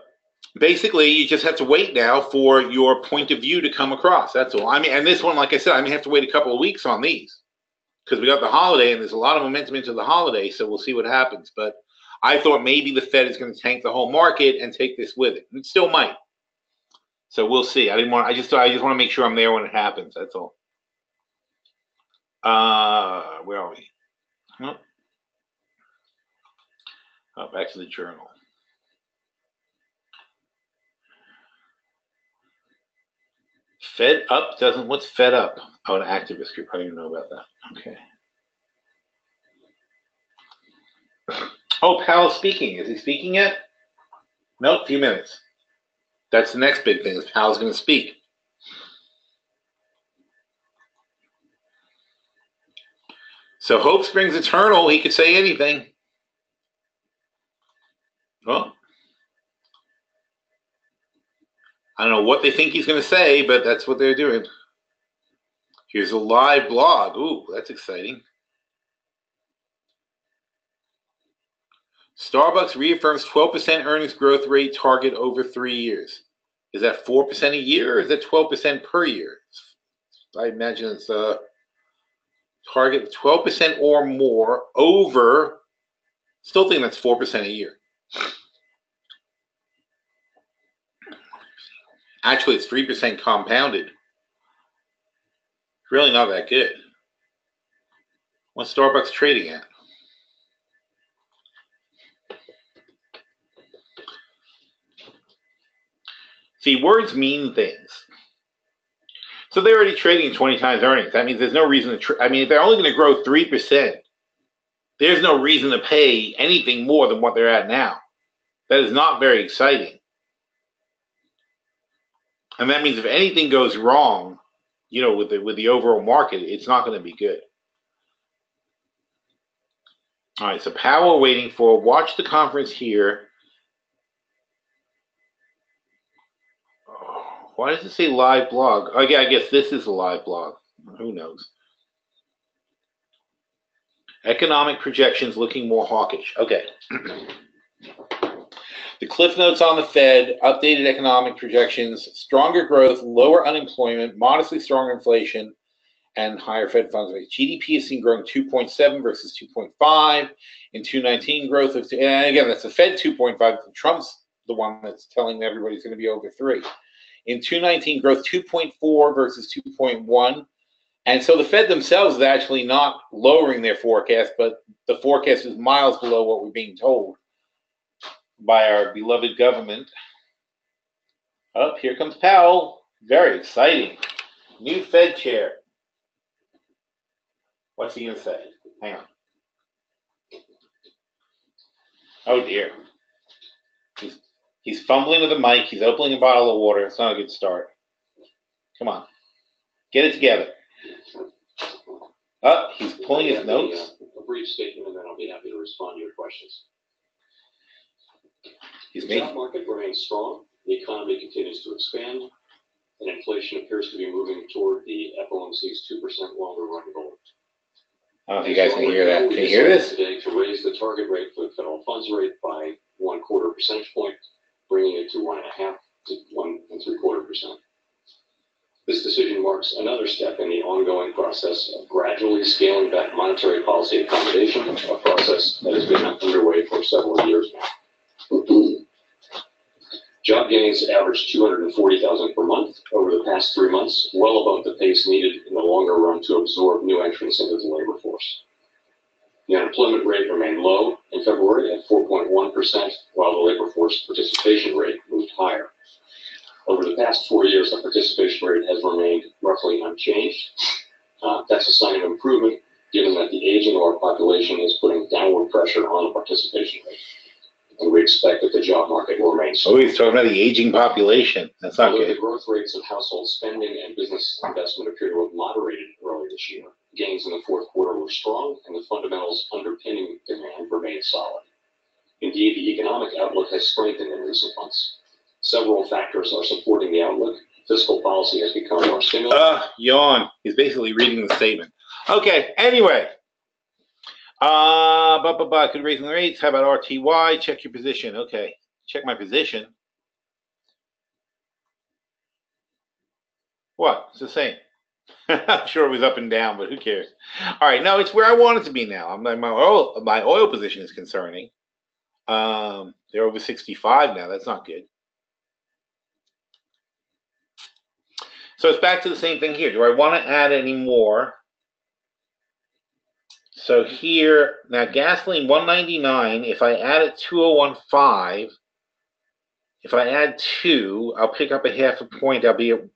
basically, you just have to wait now for your point of view to come across. That's all. I mean, and this one, like I said, I may have to wait a couple of weeks on these because we got the holiday and there's a lot of momentum into the holiday. So we'll see what happens. But I thought maybe the Fed is going to tank the whole market and take this with it. It still might. So we'll see. I just want to make sure I'm there when it happens. That's all. Where are we? Back to the journal. Fed up doesn't. What's Fed up? Oh, an activist group. I don't even know about that. Okay. Oh, Powell's speaking. Is he speaking yet? No, a few minutes. That's the next big thing. Is Powell's going to speak. So hope springs eternal. He could say anything. Well, I don't know what they think he's going to say, but that's what they're doing. Here's a live blog. Ooh, that's exciting. Starbucks reaffirms 12% earnings growth rate target over 3 years. Is that 4% a year or is that 12% per year? I imagine it's a target 12% or more over. Still think that's 4% a year. Actually, it's 3% compounded. Really not that good. What's Starbucks trading at? See, words mean things. So they're already trading 20 times earnings. That means there's no reason to if they're only going to grow 3%, there's no reason to pay anything more than what they're at now. That is not very exciting. And that means if anything goes wrong, with the overall market, it's not going to be good. All right, so Powell waiting for, watch the conference here. Oh, why does it say live blog? Oh, yeah, I guess this is a live blog. Who knows? Economic projections looking more hawkish. Okay. The cliff notes on the Fed, updated economic projections, stronger growth, lower unemployment, modestly stronger inflation, and higher Fed funds rate. GDP is seen growing 2.7 versus 2.5. In 2019, growth of, and again, that's the Fed 2.5. Trump's the one that's telling everybody it's going to be over 3. In 2019, growth 2.4 versus 2.1. And so the Fed themselves is actually not lowering their forecast, but the forecast is miles below what we're being told by our beloved government. Oh, here comes Powell. Very exciting. New Fed chair. What's he going to say? Hang on. Oh, dear. He's fumbling with the mic. He's opening a bottle of water. It's not a good start. Come on. Get it together. Oh, he's pulling his notes. A brief statement, and then I'll be happy to respond to your questions. The job market remains strong. The economy continues to expand, and inflation appears to be moving toward the FOMC's 2% longer run goal. I don't know if you guys can hear that. Can you hear this? Today to raise the target rate for the federal funds rate by 1/4 percentage point, bringing it to 1.5 to 1 3/4%. This decision marks another step in the ongoing process of gradually scaling back monetary policy accommodation, a process that has been underway for several years now. Job gains averaged 240,000 per month over the past 3 months, well above the pace needed in the longer run to absorb new entrants into the labor force. The unemployment rate remained low in February at 4.1%, while the labor force participation rate moved higher. Over the past 4 years, the participation rate has remained roughly unchanged. That's a sign of improvement, given that the aging of our population is putting downward pressure on the participation rate. And we expect that the job market will remain strong. Oh, he's talking about the aging population. That's not good. The growth rates of household spending and business investment appear to have moderated earlier this year. Gains in the fourth quarter were strong, and the fundamentals underpinning demand remain solid. Indeed, the economic outlook has strengthened in recent months. Several factors are supporting the outlook. Fiscal policy has become more stimulative. Yawn. He's basically reading the statement. Okay, anyway. Could raise the rates. How about RTY? Check your position. Okay, check my position. What? It's the same. I'm sure it was up and down, but who cares? All right, no, it's where I want it to be now. My oil position is concerning. They're over 65 now. That's not good. So it's back to the same thing here. Do I want to add any more? So here, now gasoline 199, if I add it 2015, if I add 2, I'll pick up a half a point. I'll be at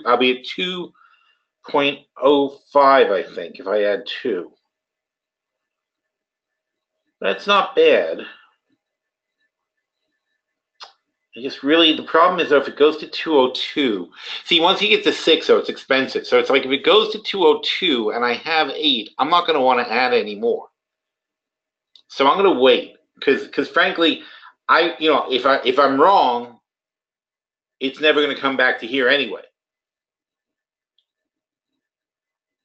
2.05, I think, if I add 2. That's not bad. The problem is though, if it goes to 202, see, once you get to 6, it's expensive. So it's like if it goes to 202 and I have 8, I'm not going to want to add any more. So I'm going to wait because frankly, if I'm wrong, it's never going to come back to here anyway.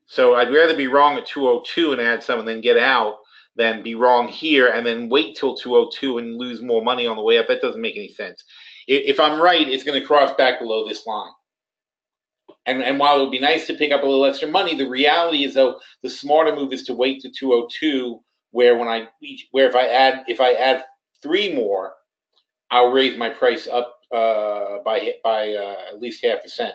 So I'd rather be wrong at 202 and add some and then get out than be wrong here and then wait till 202 and lose more money on the way up. That doesn't make any sense. If I'm right, it's going to cross back below this line. And while it would be nice to pick up a little extra money, the reality is though the smarter move is to wait to 202, where if I add 3 more, I'll raise my price up by at least 0.5 cent.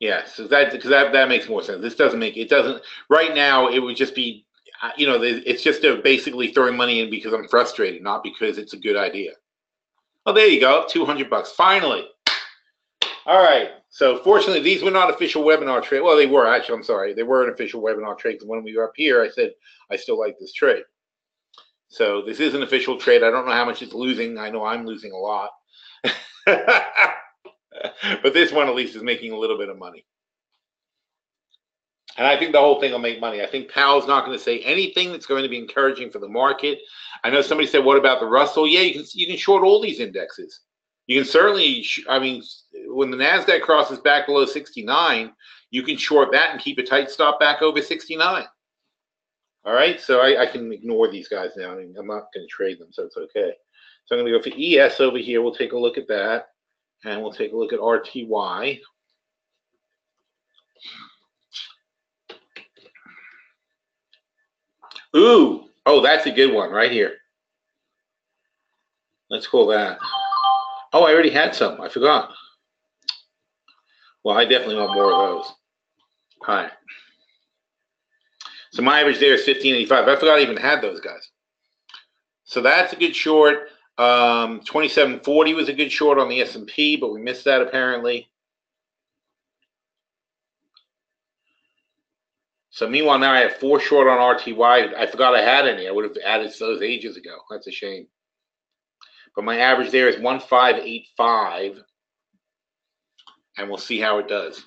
Yes, so that makes more sense. This doesn't make it doesn't right now. It would just be, it's just basically throwing money in because I'm frustrated, not because it's a good idea. Oh, there you go, $200 finally. All right. So fortunately, these were not official webinar trades. Well, they were actually. I'm sorry, they were an official webinar trade. Because when we were up here, I said I still like this trade. So this is an official trade. I don't know how much it's losing. I know I'm losing a lot. But this one at least is making a little bit of money. And I think the whole thing will make money. I think Powell's not going to say anything that's going to be encouraging for the market. I know somebody said, what about the Russell? Yeah, you can short all these indexes. You can certainly, when the NASDAQ crosses back below 69, you can short that and keep a tight stop back over 69. All right, so I can ignore these guys now. I'm not going to trade them, so it's okay. So I'm going to go for ES over here. We'll take a look at that. And we'll take a look at RTY. Ooh, oh, that's a good one right here. Let's call that. Oh, I already had some. I forgot. Well, I definitely want more of those. All right. So my average there is 1585. I forgot I even had those guys. So that's a good short. 2740 was a good short on the S&P, but we missed that apparently. So meanwhile, now I have 4 short on RTY. I forgot I had any. I would have added those ages ago. That's a shame. But my average there is 1585, and we'll see how it does.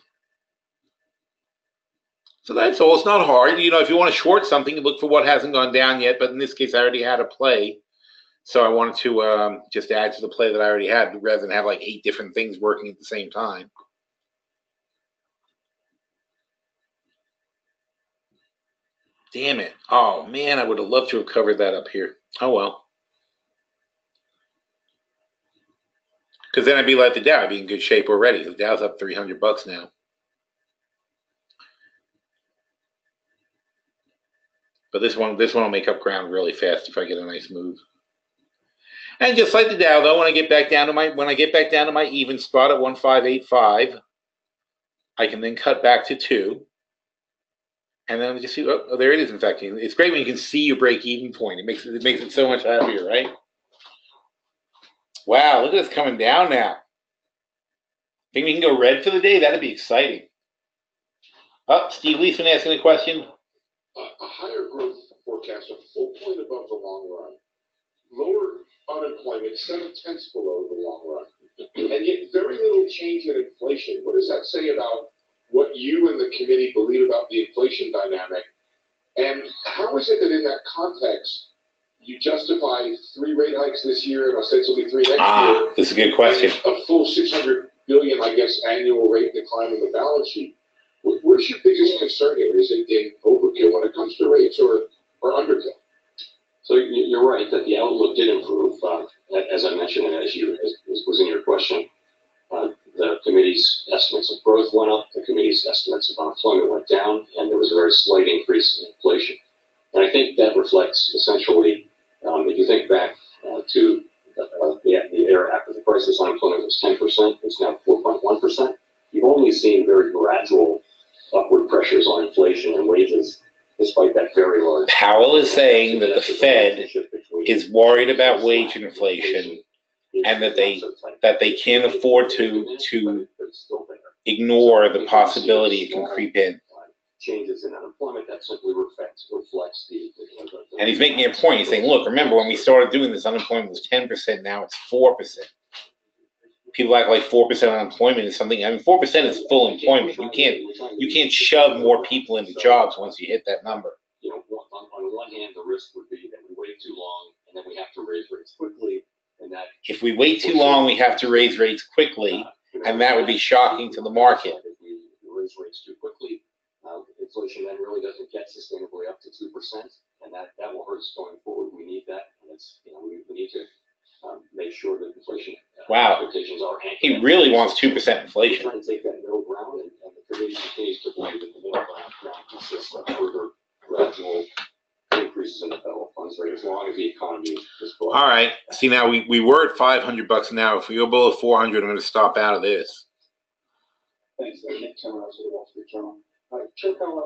So that's all. It's not hard. You know, if you want to short something, you look for what hasn't gone down yet. But in this case, I already had a play. So I wanted to just add to the play that I already had rather than have like 8 different things working at the same time. Damn it. Oh, man, I would have loved to have covered that up here. Oh, well. Because then I'd be like the Dow. I'd be in good shape already. The Dow's up $300 now. But this one will make up ground really fast if I get a nice move. And just like the Dow, though, when I get back down to my even spot at 1585, I can then cut back to 2. And then just see, oh, there it is. In fact, it's great when you can see your break-even point. It makes it so much happier, right? Wow, look at this coming down now. Think we can go red for the day? That'd be exciting. Oh, Steve Leeson asking a question. A higher growth forecast, a full point above the long run. Lower unemployment, 7/10 below the long run. And yet very little change in inflation. What does that say about what you and the committee believe about the inflation dynamic? And how is it that in that context, you justify 3 rate hikes this year and ostensibly 3 next year? That's a good question. A full $600 billion, I guess, annual rate decline in the balance sheet. Where's your biggest concern here? Is it in overkill when it comes to rates or underkill? So you're right that the outlook did improve, as I mentioned, and as was in your question. The committee's estimates of growth went up, the committee's estimates of unemployment went down, and there was a very slight increase in inflation. And I think that reflects essentially, if you think back to the era after the crisis, unemployment was 10%, it's now 4.1%. You've only seen very gradual upward pressures on inflation and wages, despite that very large. Powell is saying that the Fed is worried about wage inflation and that they can't afford to ignore the possibility it can creep in. Changes in unemployment that simply reflects the. And he's making a point. He's saying, look, remember when we started doing this, unemployment was 10%. Now it's 4%. People act like 4% unemployment is something. I mean, 4% is full employment. You can't shove more people into jobs once you hit that number. You know, on one hand, the risk would be that we wait too long and then we have to raise rates quickly, and that if we wait too long, we have to raise rates quickly, and that would be shocking to the market. If we raise rates too quickly, inflation then really doesn't get sustainably up to 2%, and that will hurt us going forward. We need that, and it's we need to make sure that inflation expectations are anchored. He really wants 2% inflation. We're trying to take that middle ground, and the committee continues to believe that the middle ground consists of further gradual increases in the federal funds rate as long as the economy is growing. All right. See, now we were at $500 now. If we go below 400, I'm going to stop out of this. Thanks. Nick Timmerhouse with the Wall Street Journal.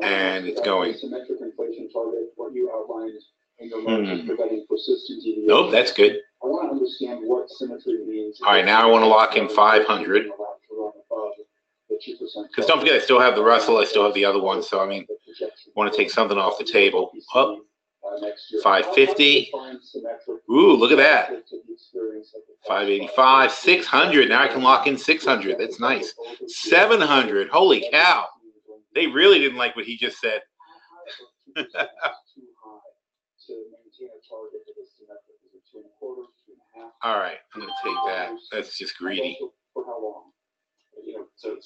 And it's going. Symmetric inflation target, what you outlined in your motion preventing persistent deviation. Nope, that's good. I want to understand what symmetry means. All right, now I want to lock in 500. Because don't forget, I still have the Russell, I still have the other one. So, I mean, I want to take something off the table. Up, 550. Ooh, look at that. 585, 600. Now I can lock in 600. That's nice. 700. Holy cow. They really didn't like what he just said. All right, I'm going to take that. That's just greedy. For how long? So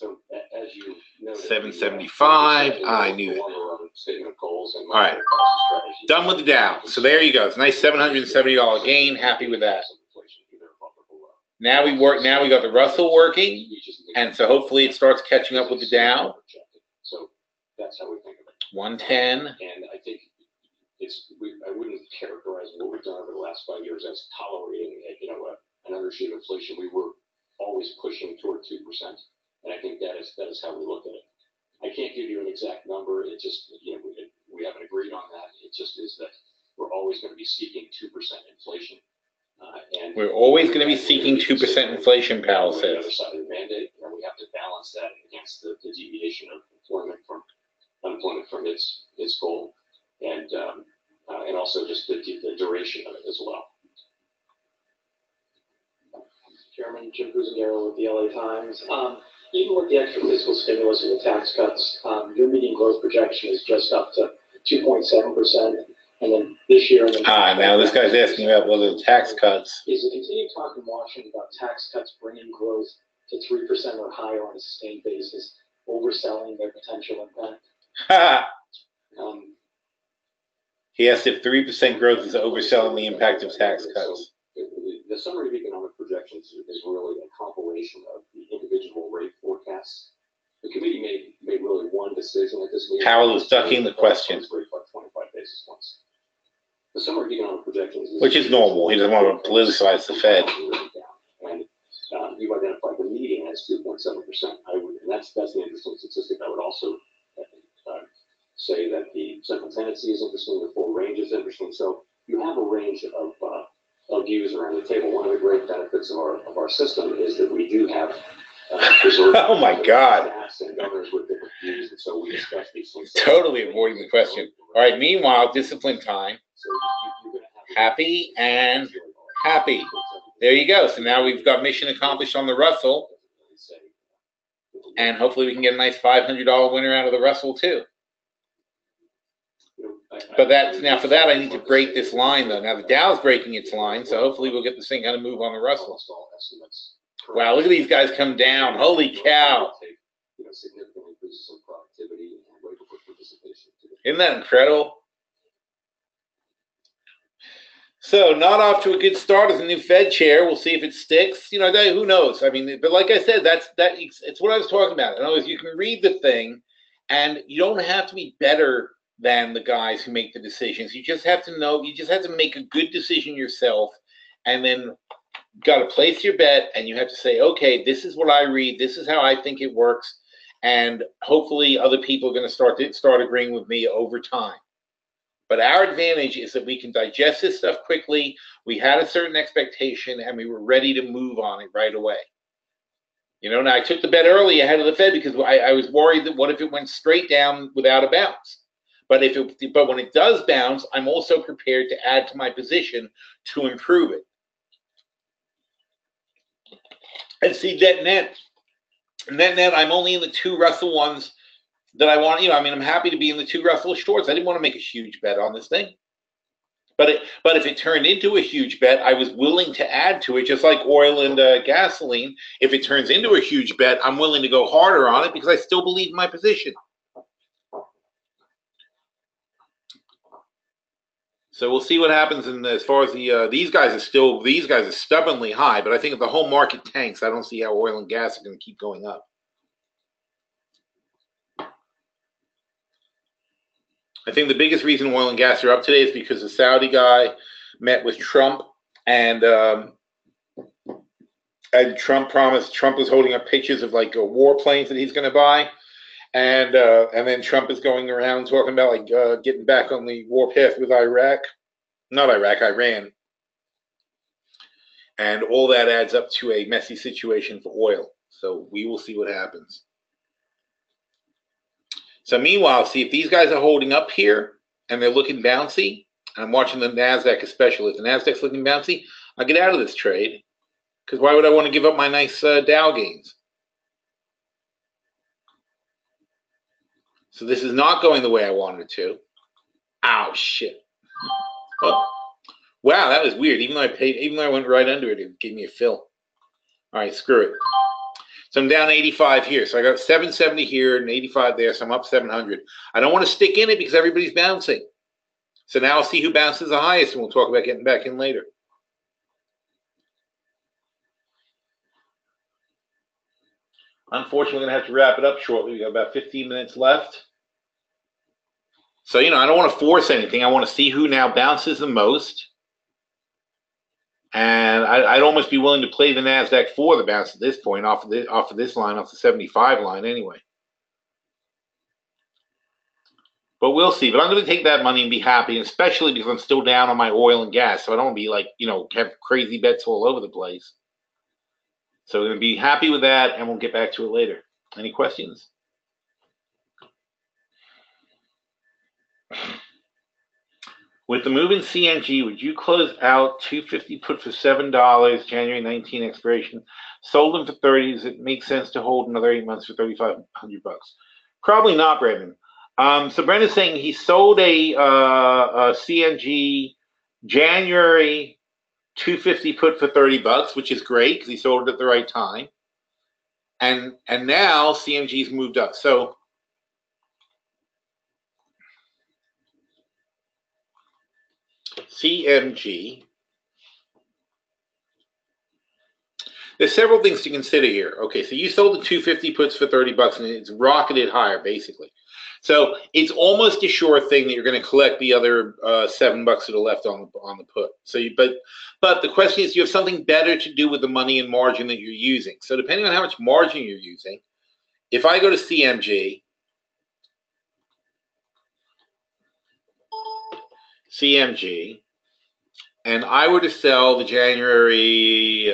as you know, 775. I knew it. All right, done with the Dow. So there you go. It's a nice $770 gain. Happy with that. Now we got the Russell working, and so hopefully it starts catching up with the Dow. So that's how we think of it. 110. And I think I wouldn't characterize what we've done over the last 5 years as tolerating, an undershoot of inflation. We were always pushing toward 2%, and I think that is how we look at it. I can't give you an exact number. It just we haven't agreed on that. It just is that we're always always going to be seeking 2% inflation. And we're always going to be seeking 2% inflation, Powell on the other says. side of the mandate, and we have to balance that against the deviation of unemployment from its goal, and also just the duration of it as well. Chairman Jim Buzangaro with the LA Times. Even with the extra fiscal stimulus and the tax cuts, your median growth projection is just up to 2.7%. And then this year... Now this guy's asking about whether the tax cuts... Is the continued talk in Washington about tax cuts bringing growth to 3% or higher on a sustained basis, overselling their potential impact? He asked if 3% growth is overselling the impact of tax cuts. The summary of economic projections is really a compilation of the individual rate forecasts. The committee made really one decision at this meeting. Powell is ducking the question. Rate by 25 basis points. The summary of economic projections, which is normal. He doesn't want to politicize the Fed. And you've identified the median as 2.7%. And that's the interesting statistic. I would also say that the central tendency is interesting. The full range is interesting. So you have a range of views around the table. One of the great benefits of our system is that we do have oh my God. And governors with different views, and so we discuss these things. Totally avoiding the question. All right. Meanwhile, discipline time. So happy and happy. There you go. So now we've got mission accomplished on the Russell, and hopefully we can get a nice $500 winner out of the Russell too. But for that I need to break this line though. Now the Dow's breaking its line, so hopefully we'll get the same kind of move on the Russell. Wow, look at these guys come down. Holy cow. Isn't that incredible? So not off to a good start as a new Fed chair. We'll see if it sticks. Who knows? I mean, but like I said, it's what I was talking about. In other words, you can read the thing, and you don't have to be better than the guys who make the decisions. You just have to know. You just have to make a good decision yourself, and then got to place your bet, and you have to say, okay, this is what I read. This is how I think it works, and hopefully other people are going to start agreeing with me over time. But our advantage is that we can digest this stuff quickly. We had a certain expectation, and we were ready to move on it right away. Now I took the bet early ahead of the Fed because I was worried that what if it went straight down without a bounce? But when it does bounce, I'm also prepared to add to my position to improve it. And see, net, I'm only in the two Russell ones that I want. I'm happy to be in the two Russell shorts. I didn't want to make a huge bet on this thing. But if it turned into a huge bet, I was willing to add to it, just like oil and gasoline. If it turns into a huge bet, I'm willing to go harder on it because I still believe in my position. So we'll see what happens. And as far as these guys are stubbornly high, but I think if the whole market tanks, I don't see how oil and gas are going to keep going up. I think the biggest reason oil and gas are up today is because the Saudi guy met with Trump, and Trump was holding up pictures of like warplanes that he's going to buy. And then Trump is going around talking about getting back on the warpath with Iran. And all that adds up to a messy situation for oil. So we will see what happens. So meanwhile, see if these guys are holding up here and they're looking bouncy. I'm watching the NASDAQ especially. If the NASDAQ's looking bouncy, I'll get out of this trade. Because why would I want to give up my nice Dow gains? So this is not going the way I wanted it to. Ow, shit. Oh, wow, that was weird. Even though I went right under it, it gave me a fill. All right, screw it. So I'm down 85 here. So I got 770 here and 85 there. So I'm up 700. I don't want to stick in it because everybody's bouncing. So now I'll see who bounces the highest, and we'll talk about getting back in later. Unfortunately, we're going to have to wrap it up shortly. We got about 15 minutes left. So, I don't want to force anything. I want to see who now bounces the most. And I'd almost be willing to play the NASDAQ for the bounce at this point, off of this line, off the 75 line anyway. But we'll see. But I'm going to take that money and be happy, especially because I'm still down on my oil and gas. So I don't be like, have crazy bets all over the place. So we're going to be happy with that, and we'll get back to it later. Any questions? With the move in CNG, would you close out 250 put for $7, January 19 expiration, sold them for 30? Does it make sense to hold another 8 months for $3,500? Probably not, Brendan. So Brendan's saying he sold a CNG January 250 put for $30, which is great because he sold it at the right time. And now CMG's moved up. So CMG. There's several things to consider here. Okay, so you sold the 250 puts for $30 and it's rocketed higher, basically. So it's almost a sure thing that you're going to collect the other $7 that are left on the put. So, but the question is, do you have something better to do with the money and margin that you're using? So depending on how much margin you're using, if I go to CMG, and I were to sell the January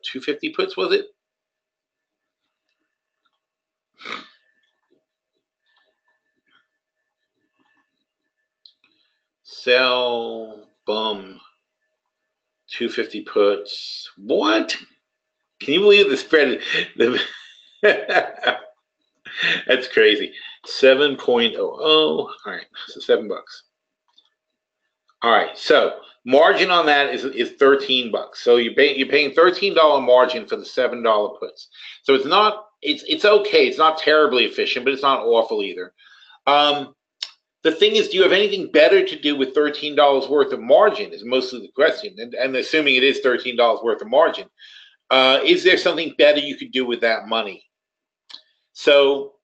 250 puts, was it? Sell, 250 puts. What? Can you believe the spread? That's crazy. 7.00. All right, so $7. All right, so margin on that is $13. So you're paying $13 margin for the $7 puts. So it's not it's okay. It's not terribly efficient, but it's not awful either. The thing is, do you have anything better to do with $13 worth of margin? Is mostly the question. And assuming it is $13 worth of margin, is there something better you could do with that money? So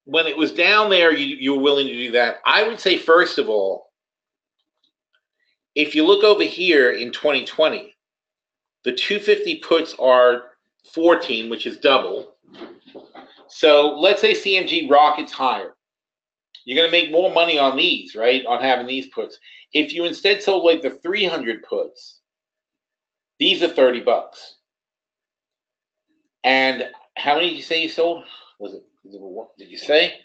when it was down there, you were willing to do that. I would say, first of all, if you look over here in 2020, the 250 puts are 14, which is double. So let's say CMG rockets higher. You're going to make more money on these, right, on having these puts. If you instead sold like the 300 puts, these are $30. And how many did you say you sold? Did you say?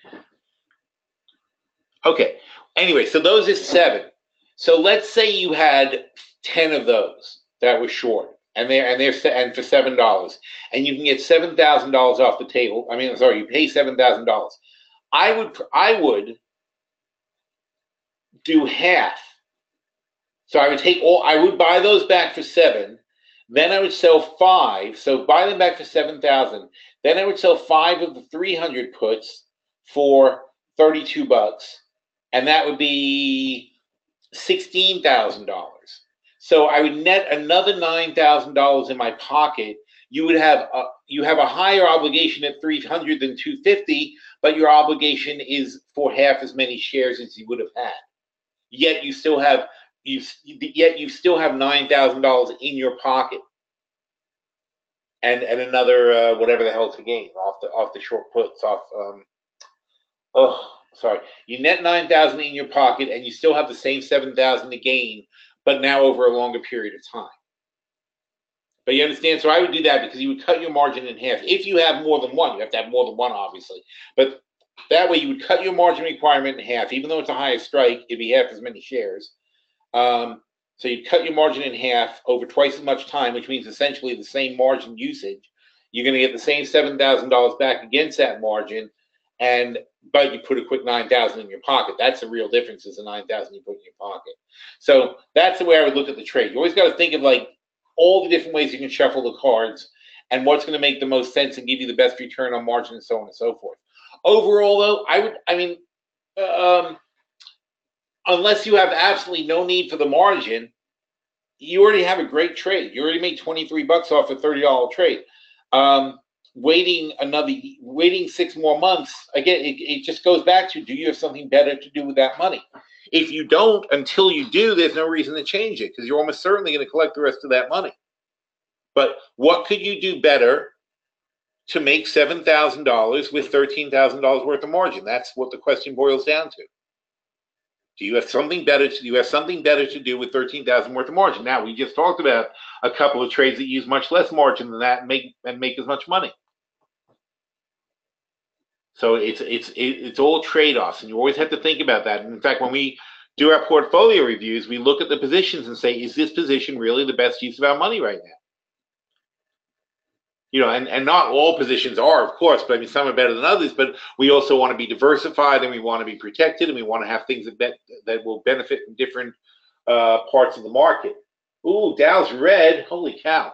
Okay. Anyway, so those is 7. So let's say you had 10 of those that were short, and for $7, and you can get $7,000 off the table. I mean, sorry, you pay $7,000. I would do half. So I would buy those back for 7. Then I would sell 5. So buy them back for 7,000. Then I would sell 5 of the 300 puts for $32, and that would be $16,000. So I would net another $9,000 in my pocket. You have a higher obligation at 300 than 250, but your obligation is for half as many shares as you would have had. Yet you still have $9,000 in your pocket, and another whatever the hell to gain off the short puts you net $9,000 in your pocket, and you still have the same $7,000 to gain, but now over a longer period of time. But you understand? So I would do that because you would cut your margin in half. If you have more than one, you have to have more than one, obviously. But that way you would cut your margin requirement in half. Even though it's a higher strike, it'd be half as many shares. So you'd cut your margin in half over twice as much time, which means essentially the same margin usage. You're going to get the same $7,000 back against that margin, but you put a quick $9,000 in your pocket. That's the real difference, is the $9,000 you put in your pocket. So that's the way I would look at the trade. You always got to think of like all the different ways you can shuffle the cards and what's going to make the most sense and give you the best return on margin and so on and so forth. Overall, though, unless you have absolutely no need for the margin, you already have a great trade. You already made $23 off a $30 trade. Waiting 6 more months, again, it just goes back to, do you have something better to do with that money? If you don't, until you do, there's no reason to change it, because you're almost certainly going to collect the rest of that money. But what could you do better to make $7,000 with $13,000 worth of margin? That's what the question boils down to. Do you have something better to do? You have something better to do with $13,000 worth of margin. Now, we just talked about a couple of trades that use much less margin than that and make as much money. So it's all trade-offs, and you always have to think about that. And in fact, when we do our portfolio reviews, we look at the positions and say, is this position really the best use of our money right now? You know, and not all positions are, of course, but I mean, some are better than others, but we also want to be diversified, and we want to be protected, and we want to have things that will benefit from different parts of the market. Ooh, Dow's red. Holy cow.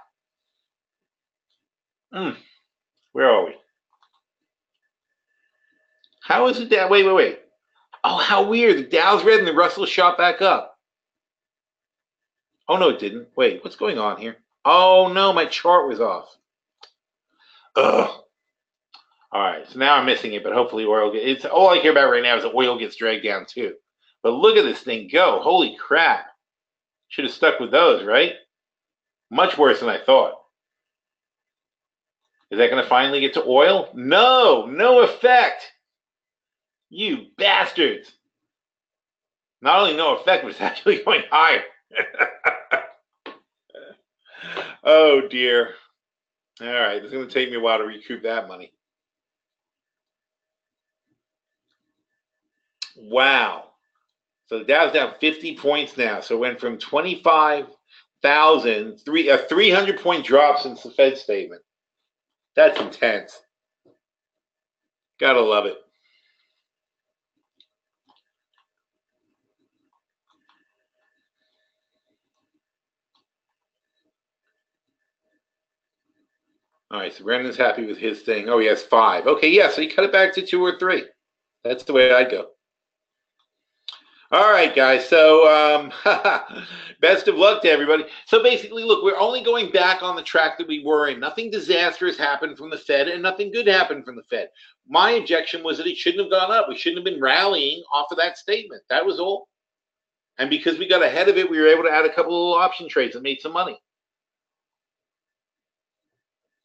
Where are we? How is it that? Wait. Oh, how weird. The Dow's red and the Russell shot back up. Oh, no, it didn't. Wait, what's going on here? Oh, no, my chart was off. Ugh. All right, so now I'm missing it, but hopefully oil it's all I care about right now is that oil gets dragged down too. But look at this thing go. Holy crap. Should have stuck with those, right? Much worse than I thought. Is that going to finally get to oil? No effect. You bastards. Not only no effect, but it's actually going higher. Oh, dear. All right, it's going to take me a while to recoup that money. Wow. So the Dow's down 50 points now. So it went from 25,000, a 300-point drop since the Fed statement. That's intense. Gotta love it. All right, so Brendan's happy with his thing. Oh, he has 5. Okay, yeah, so he cut it back to 2 or 3. That's the way I'd go. All right, guys, so best of luck to everybody. So basically, look, we're only going back on the track that we were in. Nothing disastrous happened from the Fed, and nothing good happened from the Fed. My objection was that it shouldn't have gone up. We shouldn't have been rallying off of that statement. That was all. And because we got ahead of it, we were able to add a couple of little option trades and made some money.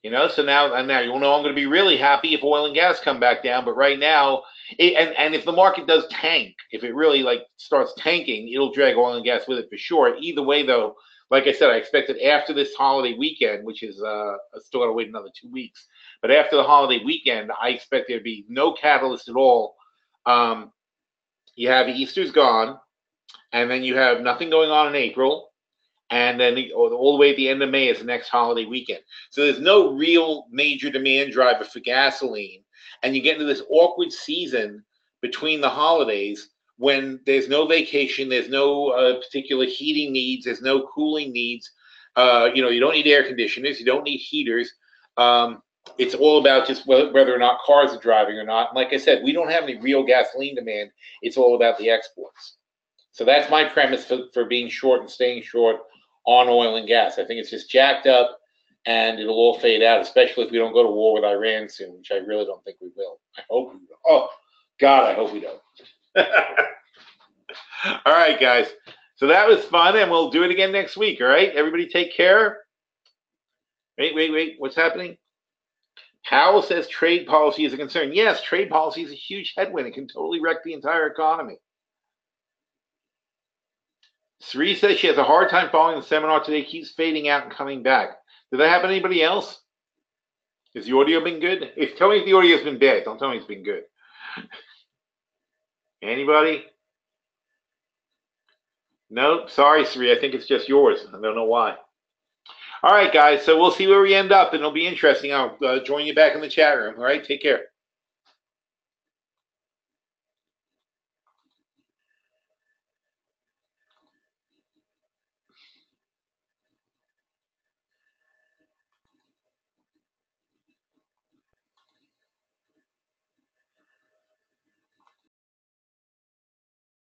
You know, so now you'll know I'm going to be really happy if oil and gas come back down. But right now, and if the market does tank, if it really starts tanking, it'll drag oil and gas with it for sure. Either way, though, like I said, I expect that after this holiday weekend, which is I still got to wait another 2 weeks, but after the holiday weekend, I expect there to be no catalyst at all. You have Easter's gone, and then you have nothing going on in April. And then all the way at the end of May is the next holiday weekend. So there's no real major demand driver for gasoline. And you get into this awkward season between the holidays when there's no vacation, there's no particular heating needs, there's no cooling needs. You don't need air conditioners, you don't need heaters. It's all about just whether or not cars are driving or not. And like I said, we don't have any real gasoline demand. It's all about the exports. So that's my premise for being short and staying short on oil and gas. I think it's just jacked up, and it'll all fade out, especially if we don't go to war with Iran soon, which I really don't think we will. I hope we will. Oh, God, I hope we don't. All right, guys. So that was fun, and we'll do it again next week, all right? Everybody take care. Wait. What's happening? Powell says trade policy is a concern. Yes, trade policy is a huge headwind. It can totally wreck the entire economy. Sri says she has a hard time following the seminar today, keeps fading out and coming back. Did that happen to anybody else? Has the audio been good? Tell me if the audio has been bad. Don't tell me it's been good. Anybody? Nope. Sorry, Sri. I think it's just yours. I don't know why. All right, guys. So we'll see where we end up, and it'll be interesting. I'll join you back in the chat room. All right? Take care.